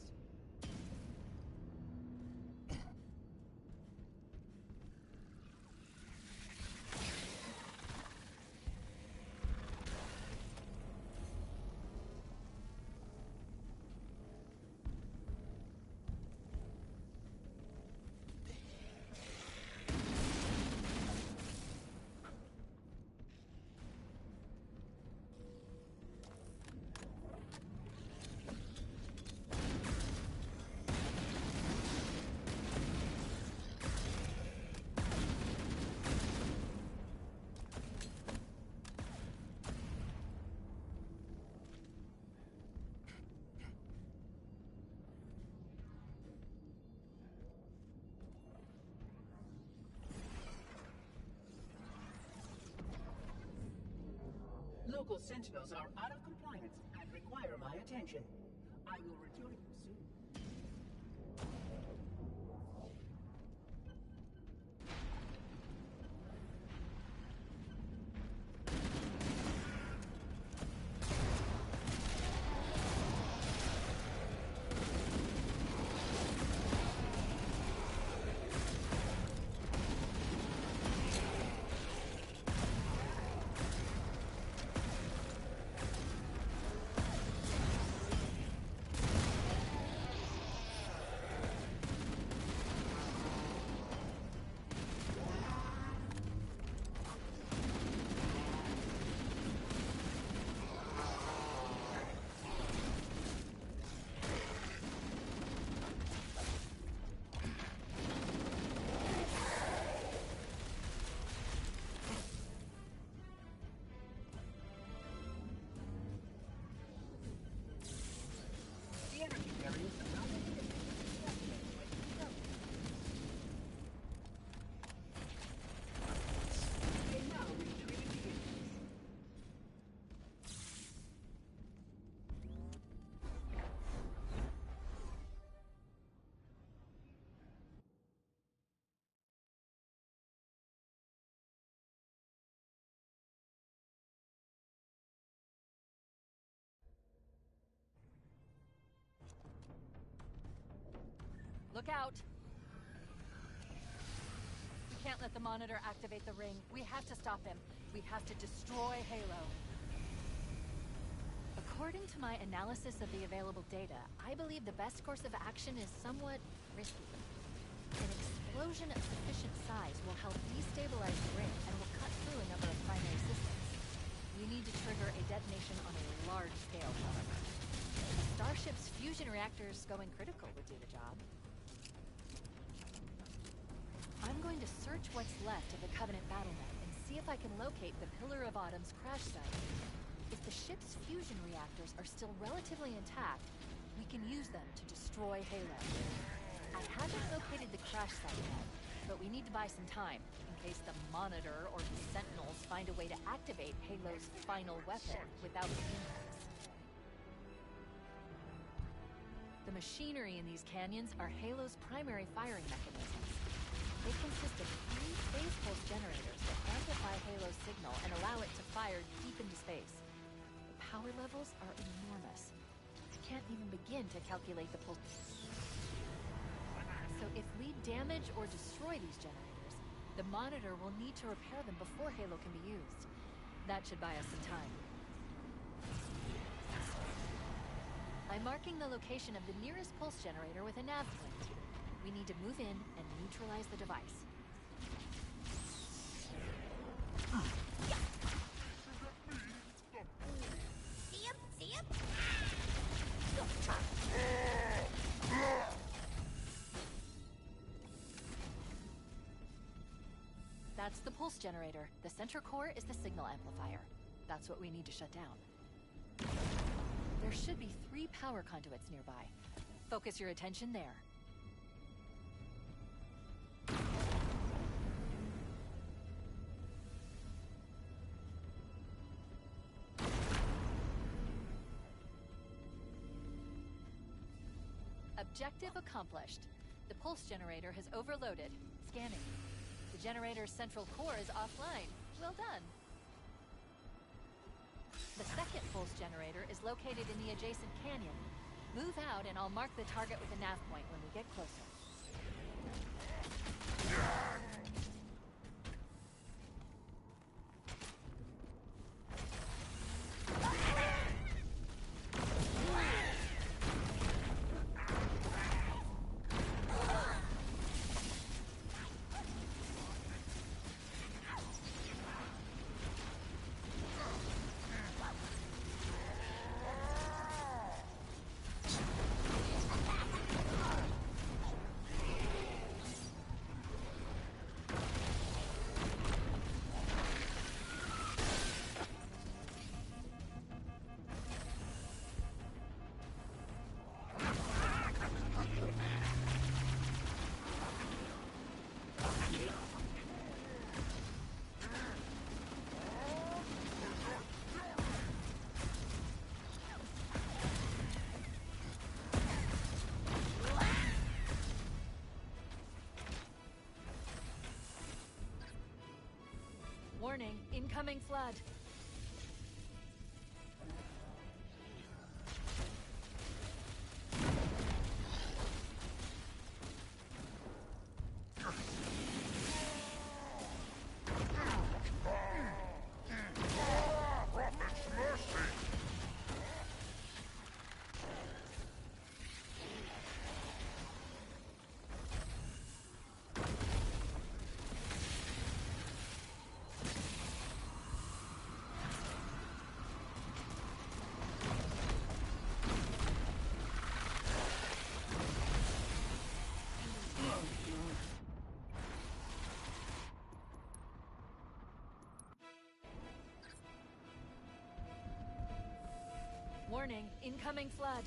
Local sentinels are out of compliance and require my attention. I will return you soon.
Look out! We can't let the Monitor activate the ring. We have to stop him. We have to destroy Halo. According to my analysis of the available data, I believe the best course of action is somewhat risky. An explosion of sufficient size will help destabilize the ring and will cut through a number of primary systems. We need to trigger a detonation on a large scale, however. The Starship's fusion reactors going critical would do the job. I'm going to search what's left of the Covenant battlement and see if I can locate the Pillar of Autumn's crash site. If the ship's fusion reactors are still relatively intact, we can use them to destroy Halo. I haven't located the crash site yet, but we need to buy some time, in case the Monitor or the Sentinels find a way to activate Halo's final weapon without the impacts. The machinery in these canyons are Halo's primary firing mechanisms. They consist of 3 phase pulse generators that amplify Halo's signal and allow it to fire deep into space. The power levels are enormous. I can't even begin to calculate the pulse. So if we damage or destroy these generators, the Monitor will need to repair them before Halo can be used. That should buy us some time. I'm marking the location of the nearest pulse generator with a nav point. We need to move in and neutralize the device.
See him?
That's the pulse generator. The center core is the signal amplifier. That's what we need to shut down. There should be 3 power conduits nearby. Focus your attention there. Objective accomplished. The pulse generator has overloaded. Scanning. The generator's central core is offline. Well done. The second pulse generator is located in the adjacent canyon. Move out and I'll mark the target with a nav point when we get closer. Warning, incoming flood. Warning, incoming flood.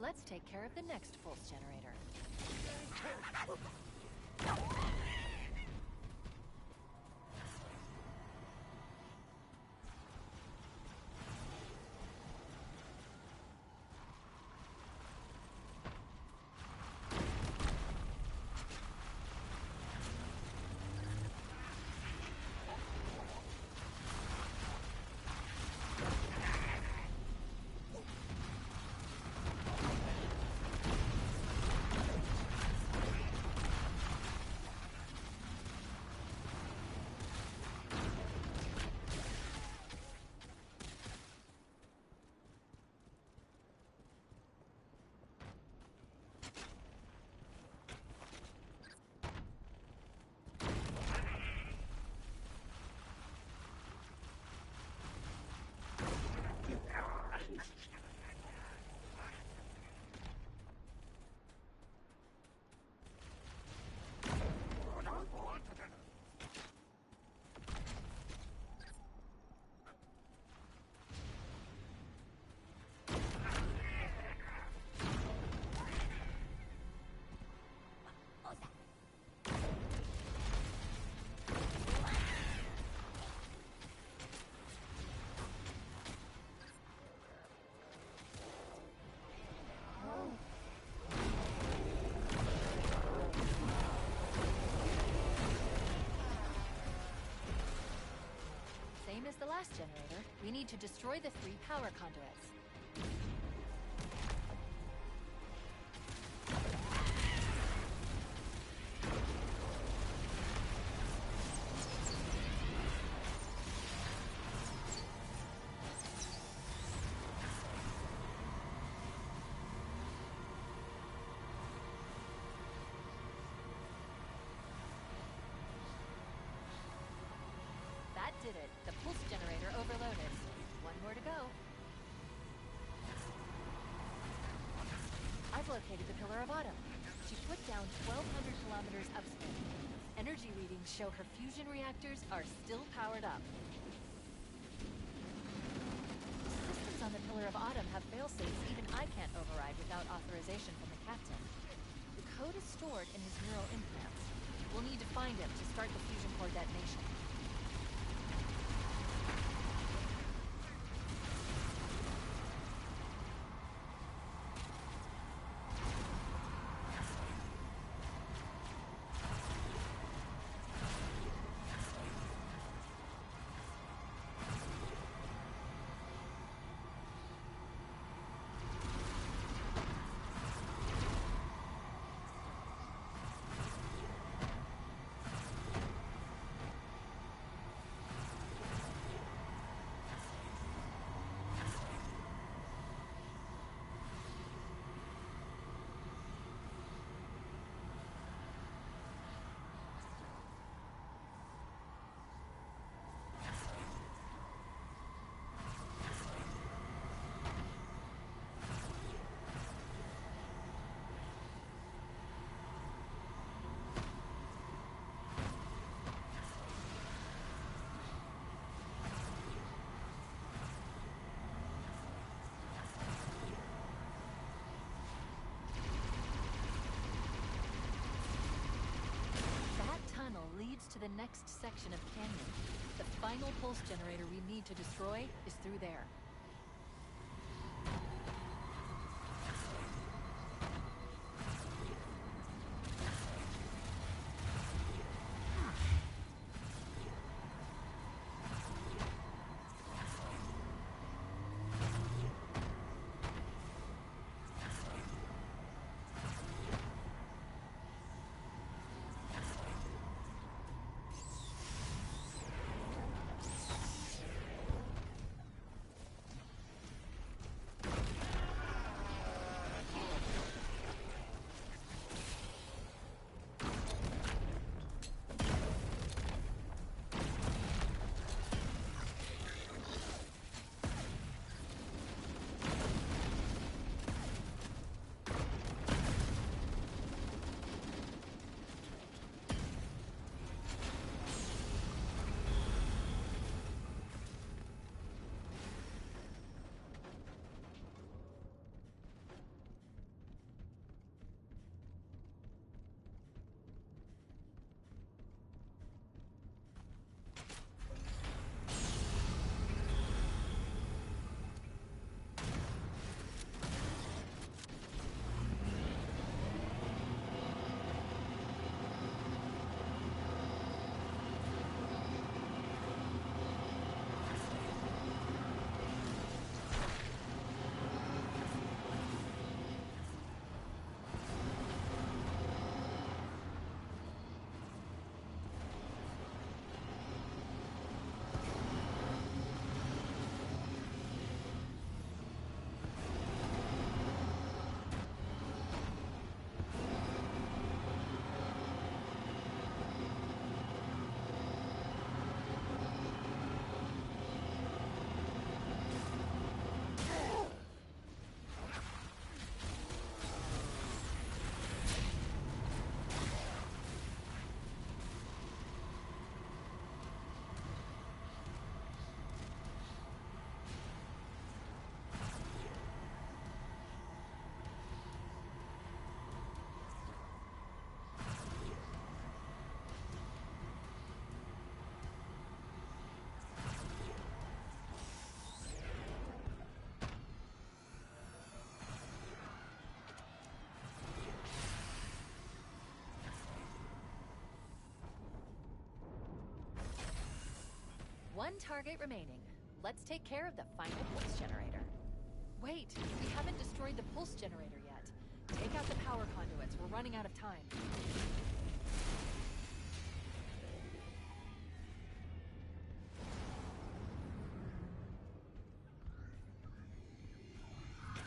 Let's take care of the next pulse generator. Same as the last generator, we need to destroy the 3 power conduits. That did it. The pulse generator overloaded. One more to go. I've located the Pillar of Autumn. She put down 1,200 kilometers upspin. Energy readings show her fusion reactors are still powered up. Systems on the Pillar of Autumn have failsafes even I can't override without authorization from the captain. The code is stored in his neural implants. We'll need to find him to start the fusion core detonation. Leads to the next section of canyon. The final pulse generator we need to destroy is through there. One target remaining. Let's take care of the final pulse generator. Wait, we haven't destroyed the pulse generator yet. Take out the power conduits. We're running out of time.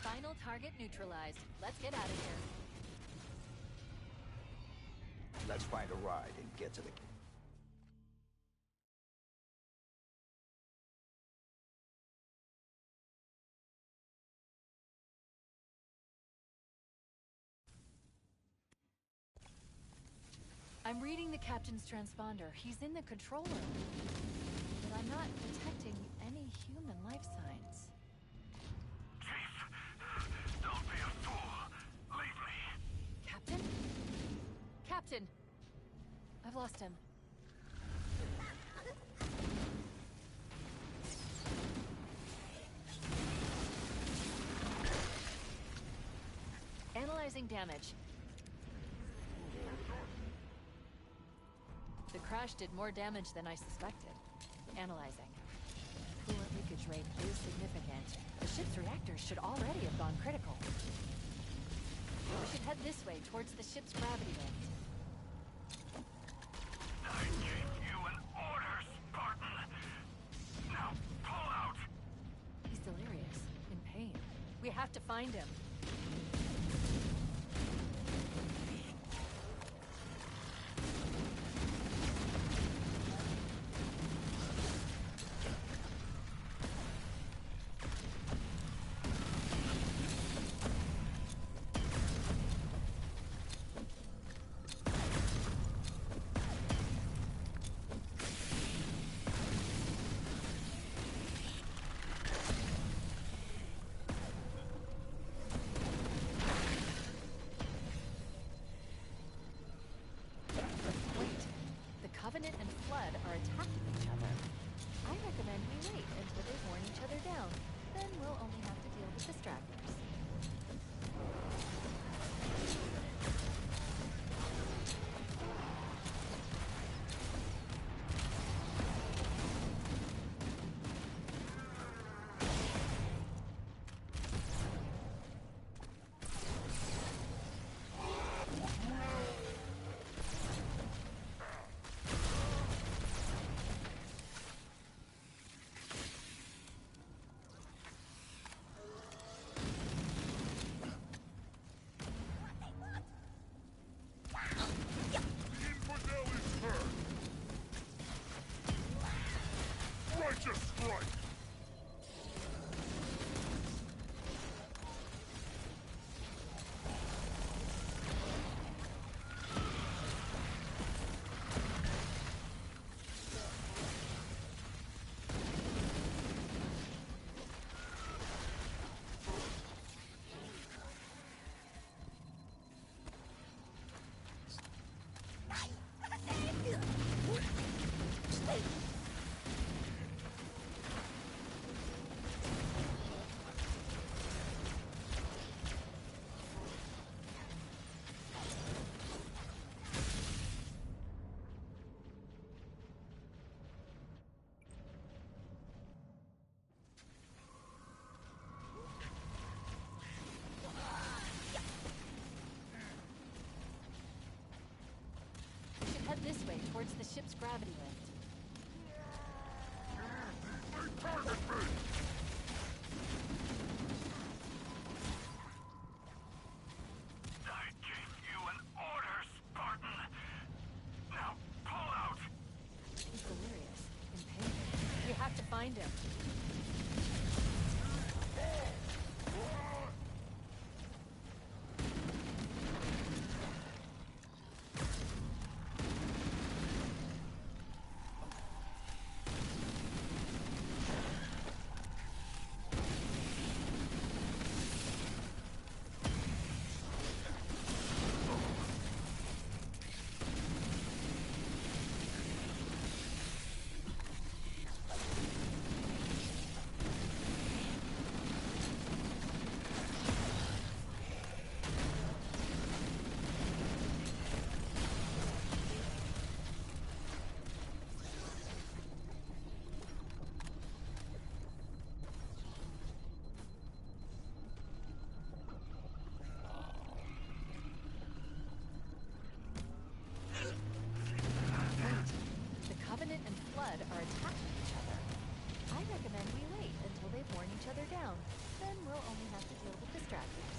Final target neutralized. Let's get out of here.
Let's find a ride and get to the...
I'm reading the captain's transponder. He's in the control room. But I'm not detecting any human life signs.
Chief, don't be a fool. Leave me.
Captain? Captain! I've lost him. Analyzing damage. The crash did more damage than I suspected. Analyzing. Coolant leakage rate is significant. The ship's reactors should already have gone critical. We should head this way, towards the ship's gravity vent.
I gave you an order, Spartan. Now pull out.
He's delirious, in pain. We have to find him. Covenant and Flood are attacking each other. I recommend we wait until they warn each other down. Then we'll only have to deal with distractors.
Righteous strike!
This way, towards the ship's gravity lift.
They target me!
I gave you an order, Spartan. Now pull out.
He's delirious, in pain. We have to find him. farther down. Then we'll only have to deal with distractors.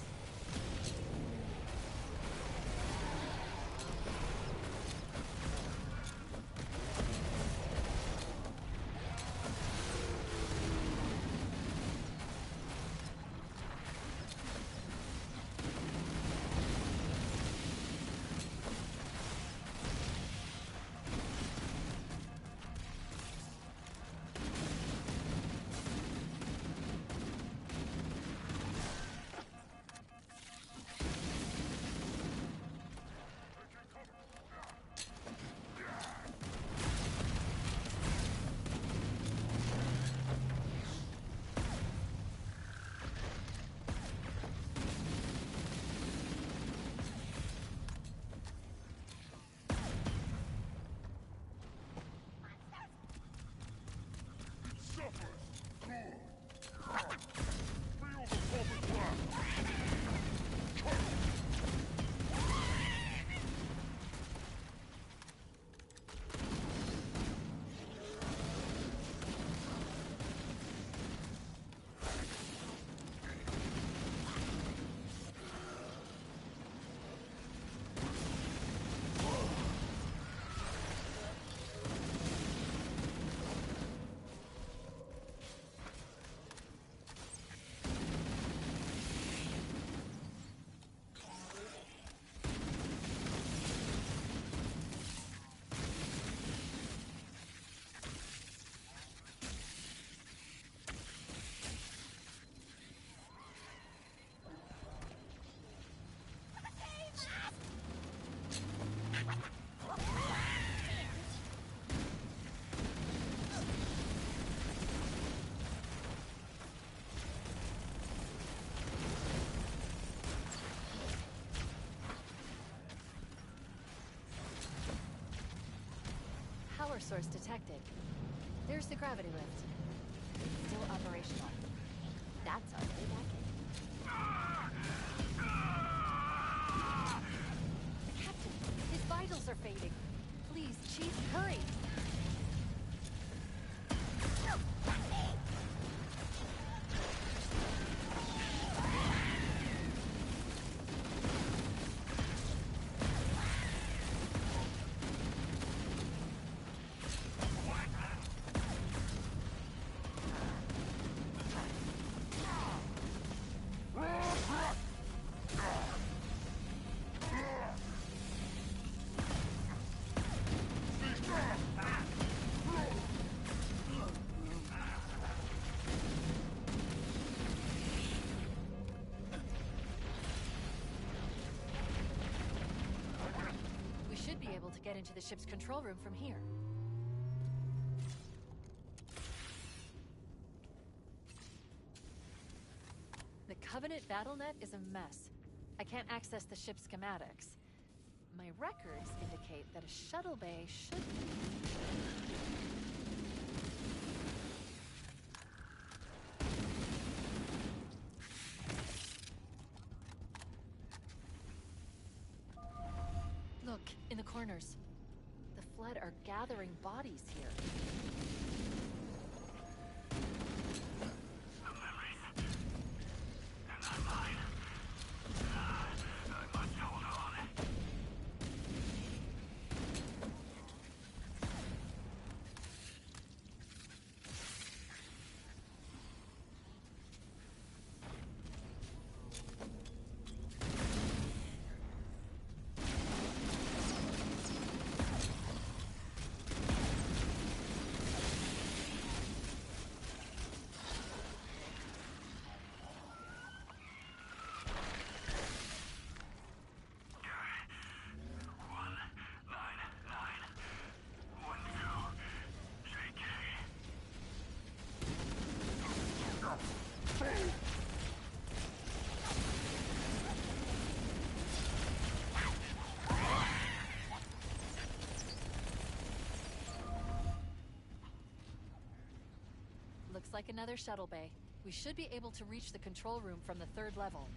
Power source detected. There's the gravity lift. Still operational. That's our way back in. Captain, his vitals are fading. Please, Chief, hurry! Able to get into the ship's control room from here. The Covenant BattleNet is a mess. I can't access the ship's schematics. My records indicate that a shuttle bay should be... Look, in the corners. The Flood are gathering bodies here.
The memories. They're not mine. I must hold on.
Looks like another shuttle bay. We should be able to reach the control room from the 3rd level.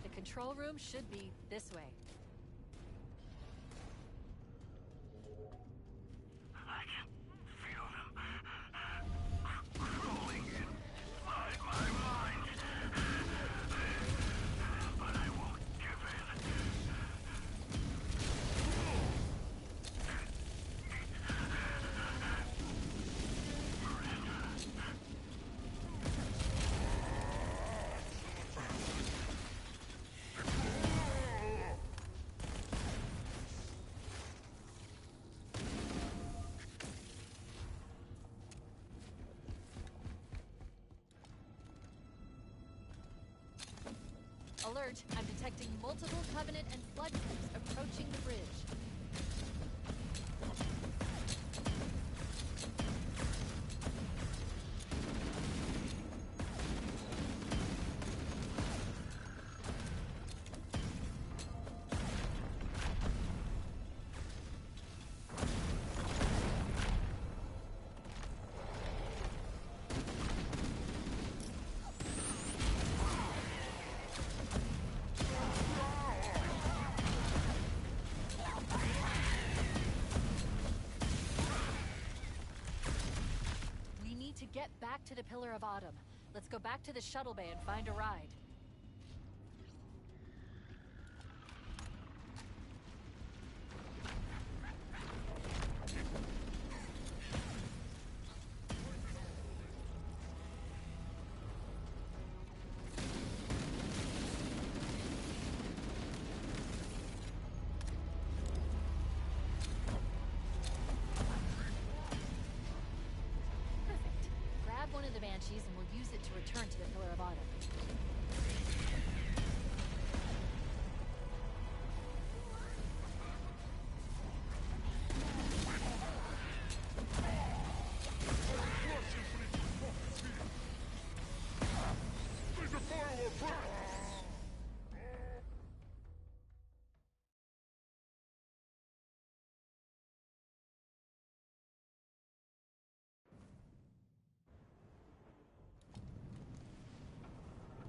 The control room should be this way.
I can feel them crawling inside my mind. But I won't give in.
Alert, I'm detecting multiple Covenant and Flood ships approaching the bridge. Get back to the Pillar of Autumn. Let's go back to the shuttle bay and find a ride. One of the Banshees and we'll use it to return to the Pillar of Autumn.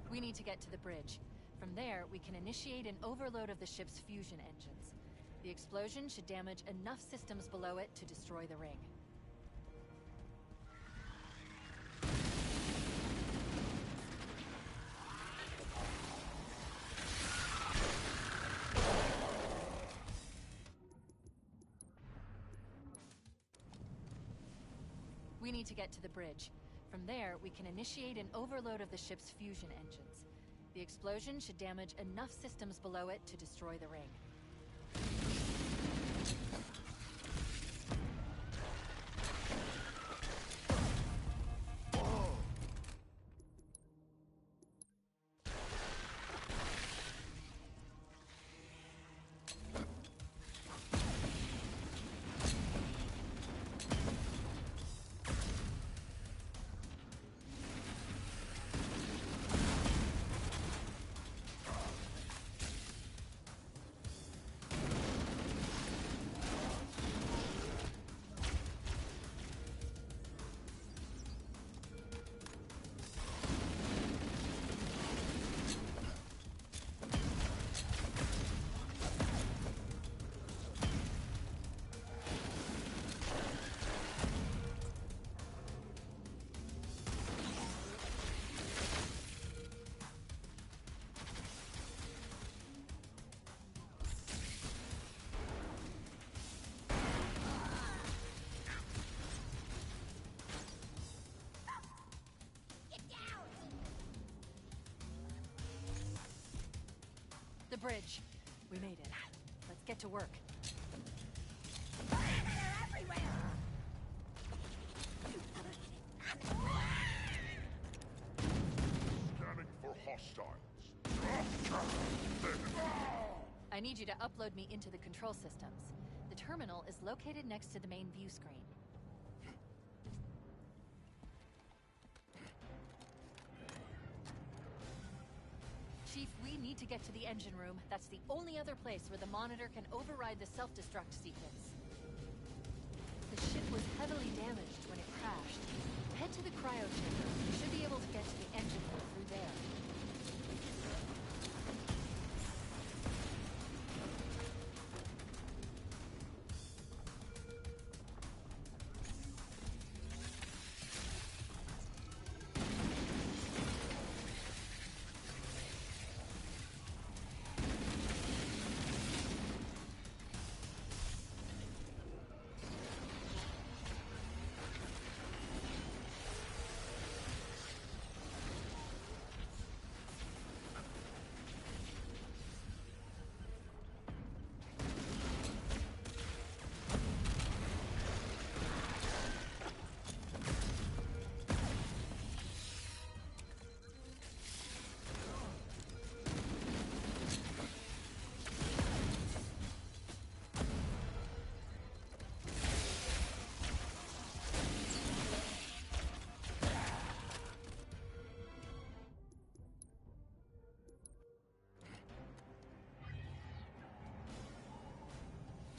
We need to get to the bridge. From there, we can initiate an overload of the ship's fusion engines. The explosion should damage enough systems below it to destroy the ring. We need to get to the bridge. From there, we can initiate an overload of the ship's fusion engines. The explosion should damage enough systems below it to destroy the ring. the bridge. We made it. Let's get to work.
They're everywhere!
Scanning for hostiles.
I need you to upload me into the control systems. The terminal is located next to the main view screen. Chief, we need to get to the engine room. That's the only other place where the monitor can override the self-destruct sequence. The ship was heavily damaged when it crashed. Head to the cryo chamber. You should be able to get to the engine room through there.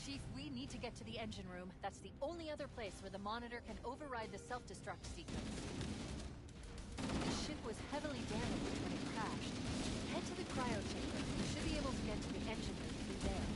Chief, we need to get to the engine room. That's the only other place where the monitor can override the self-destruct sequence. The ship was heavily damaged when it crashed. Head to the cryo chamber. You should be able to get to the engine room through there.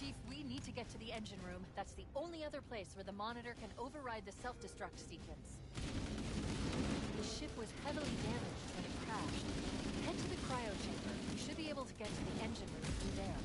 Chief, we need to get to the engine room. That's the only other place where the monitor can override the self-destruct sequence. The ship was heavily damaged when it crashed. Head to the cryo chamber. You should be able to get to the engine room through there.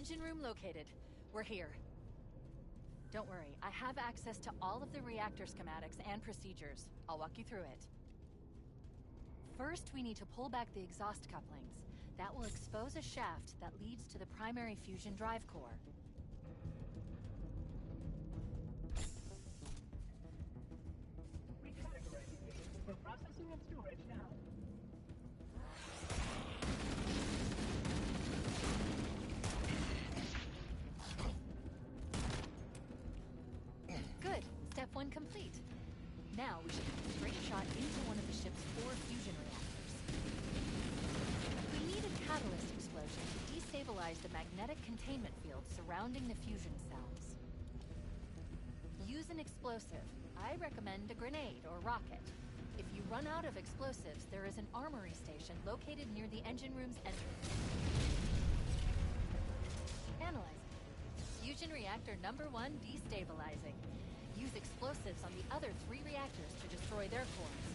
Engine room located. We're here. Don't worry, I have access to all of the reactor schematics and procedures. I'll walk you through it. First, we need to pull back the exhaust couplings. That will expose a shaft that leads to the primary fusion drive core.
Recategorizing data for processing and storage now.
Good. Step 1 complete. Now we should have a straight shot into one of the ship's 4 fusion reactors. We need a catalyst explosion to destabilize the magnetic containment field surrounding the fusion cells. Use an explosive. I recommend a grenade or rocket. If you run out of explosives, there is an armory station located near the engine room's entrance. Analyzing. Fusion reactor number 1 destabilizing. Use explosives on the other 3 reactors to destroy their cores.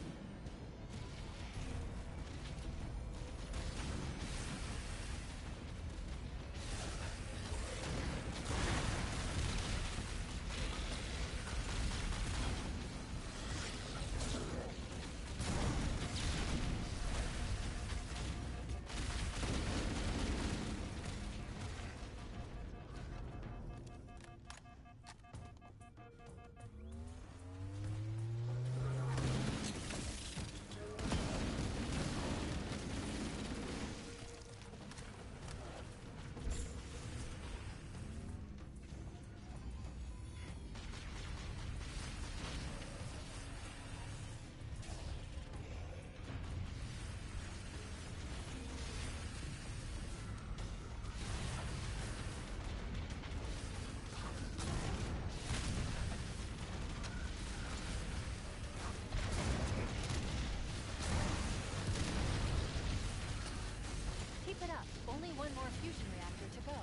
Keep it up. Only one more fusion reactor to go.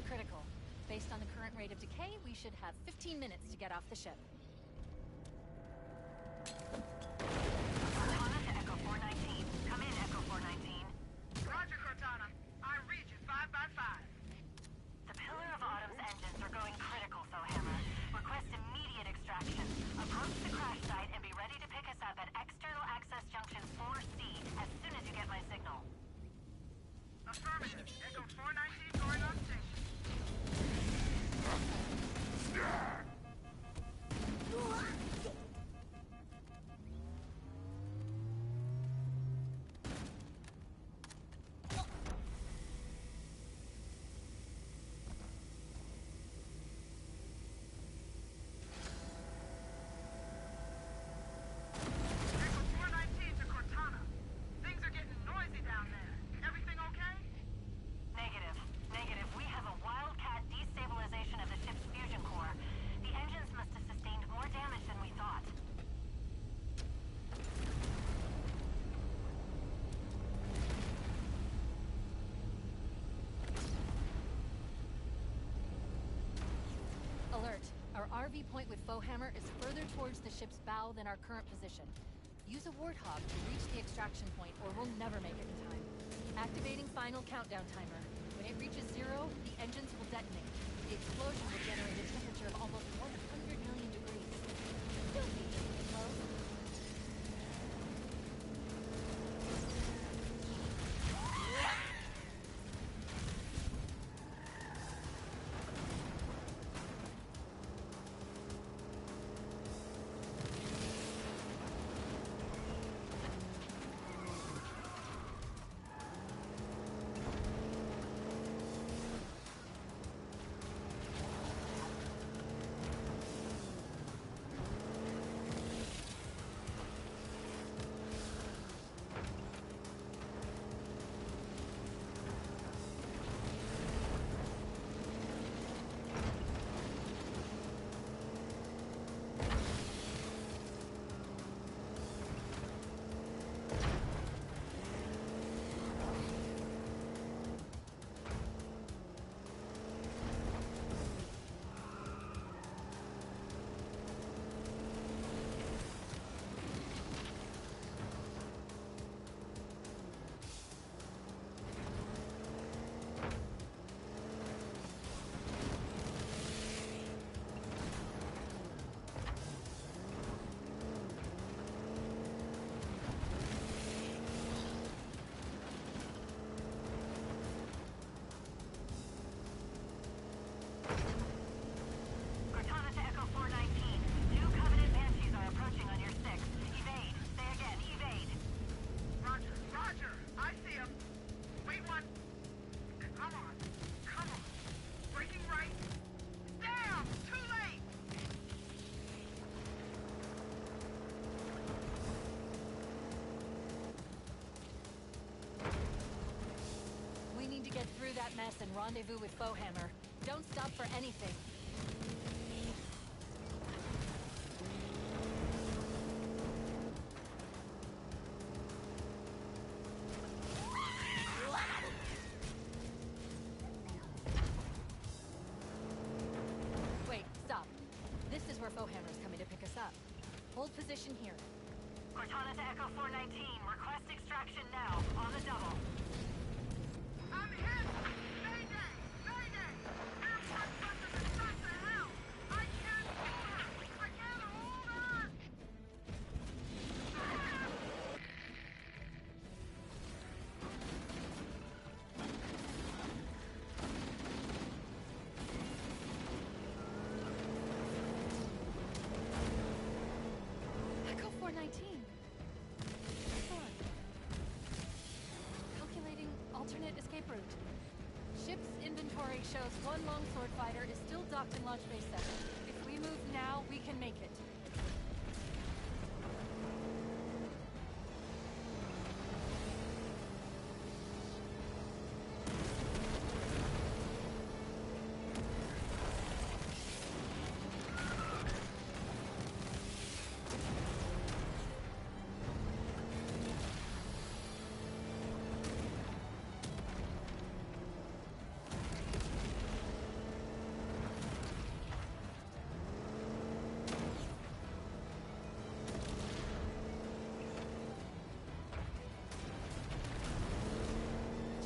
Critical. Based on the current rate of decay, we should have 15 minutes to get off the ship.
Cortana to Echo 419. Come in, Echo 419.
Roger, Cortana. I read you 5 by 5.
The Pillar of Autumn's engines are going critical, Hammer. Request immediate extraction. Approach the crash site and be ready to pick us up at External Access Junction 4C as soon as you get my signal.
Affirmative. Echo 419 going on station. Echo 419 to Cortana. Things are getting noisy down there. Everything okay?
Negative. We have a wildcat destabilization of the ship's fusion core. The engines must have sustained more damage than we thought.
Alert. Our RV point with Hammer is further towards the ship's bow than our current position. Use a warthog to reach the extraction point or we'll never make it in time. Activating final countdown timer. When it reaches 0, the engines will detonate. The explosion will generate a temperature of almost 100 million degrees. Still dangerously close. and rendezvous with Bowhammer. Don't stop for anything. Wait, stop. This is where Bowhammer's coming to pick us up. Hold position here.
Cortana to Echo 419. Request extraction now. On the double.
I'm hit! Mayday! Mayday! Airport buses are shot to hell! I can't hold her! I can't hold her!
Echo 419. Excellent. Calculating alternate escape route. Ship's inventory shows one longsword fighter is still docked in Launch Base 7. If we move now, we can make it.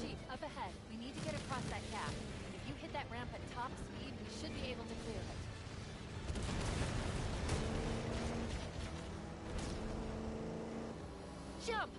Chief, up ahead. We need to get across that gap. And if you hit that ramp at top speed, we should be able to clear it. Jump!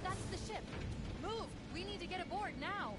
That's the ship! Move! We need to get aboard now!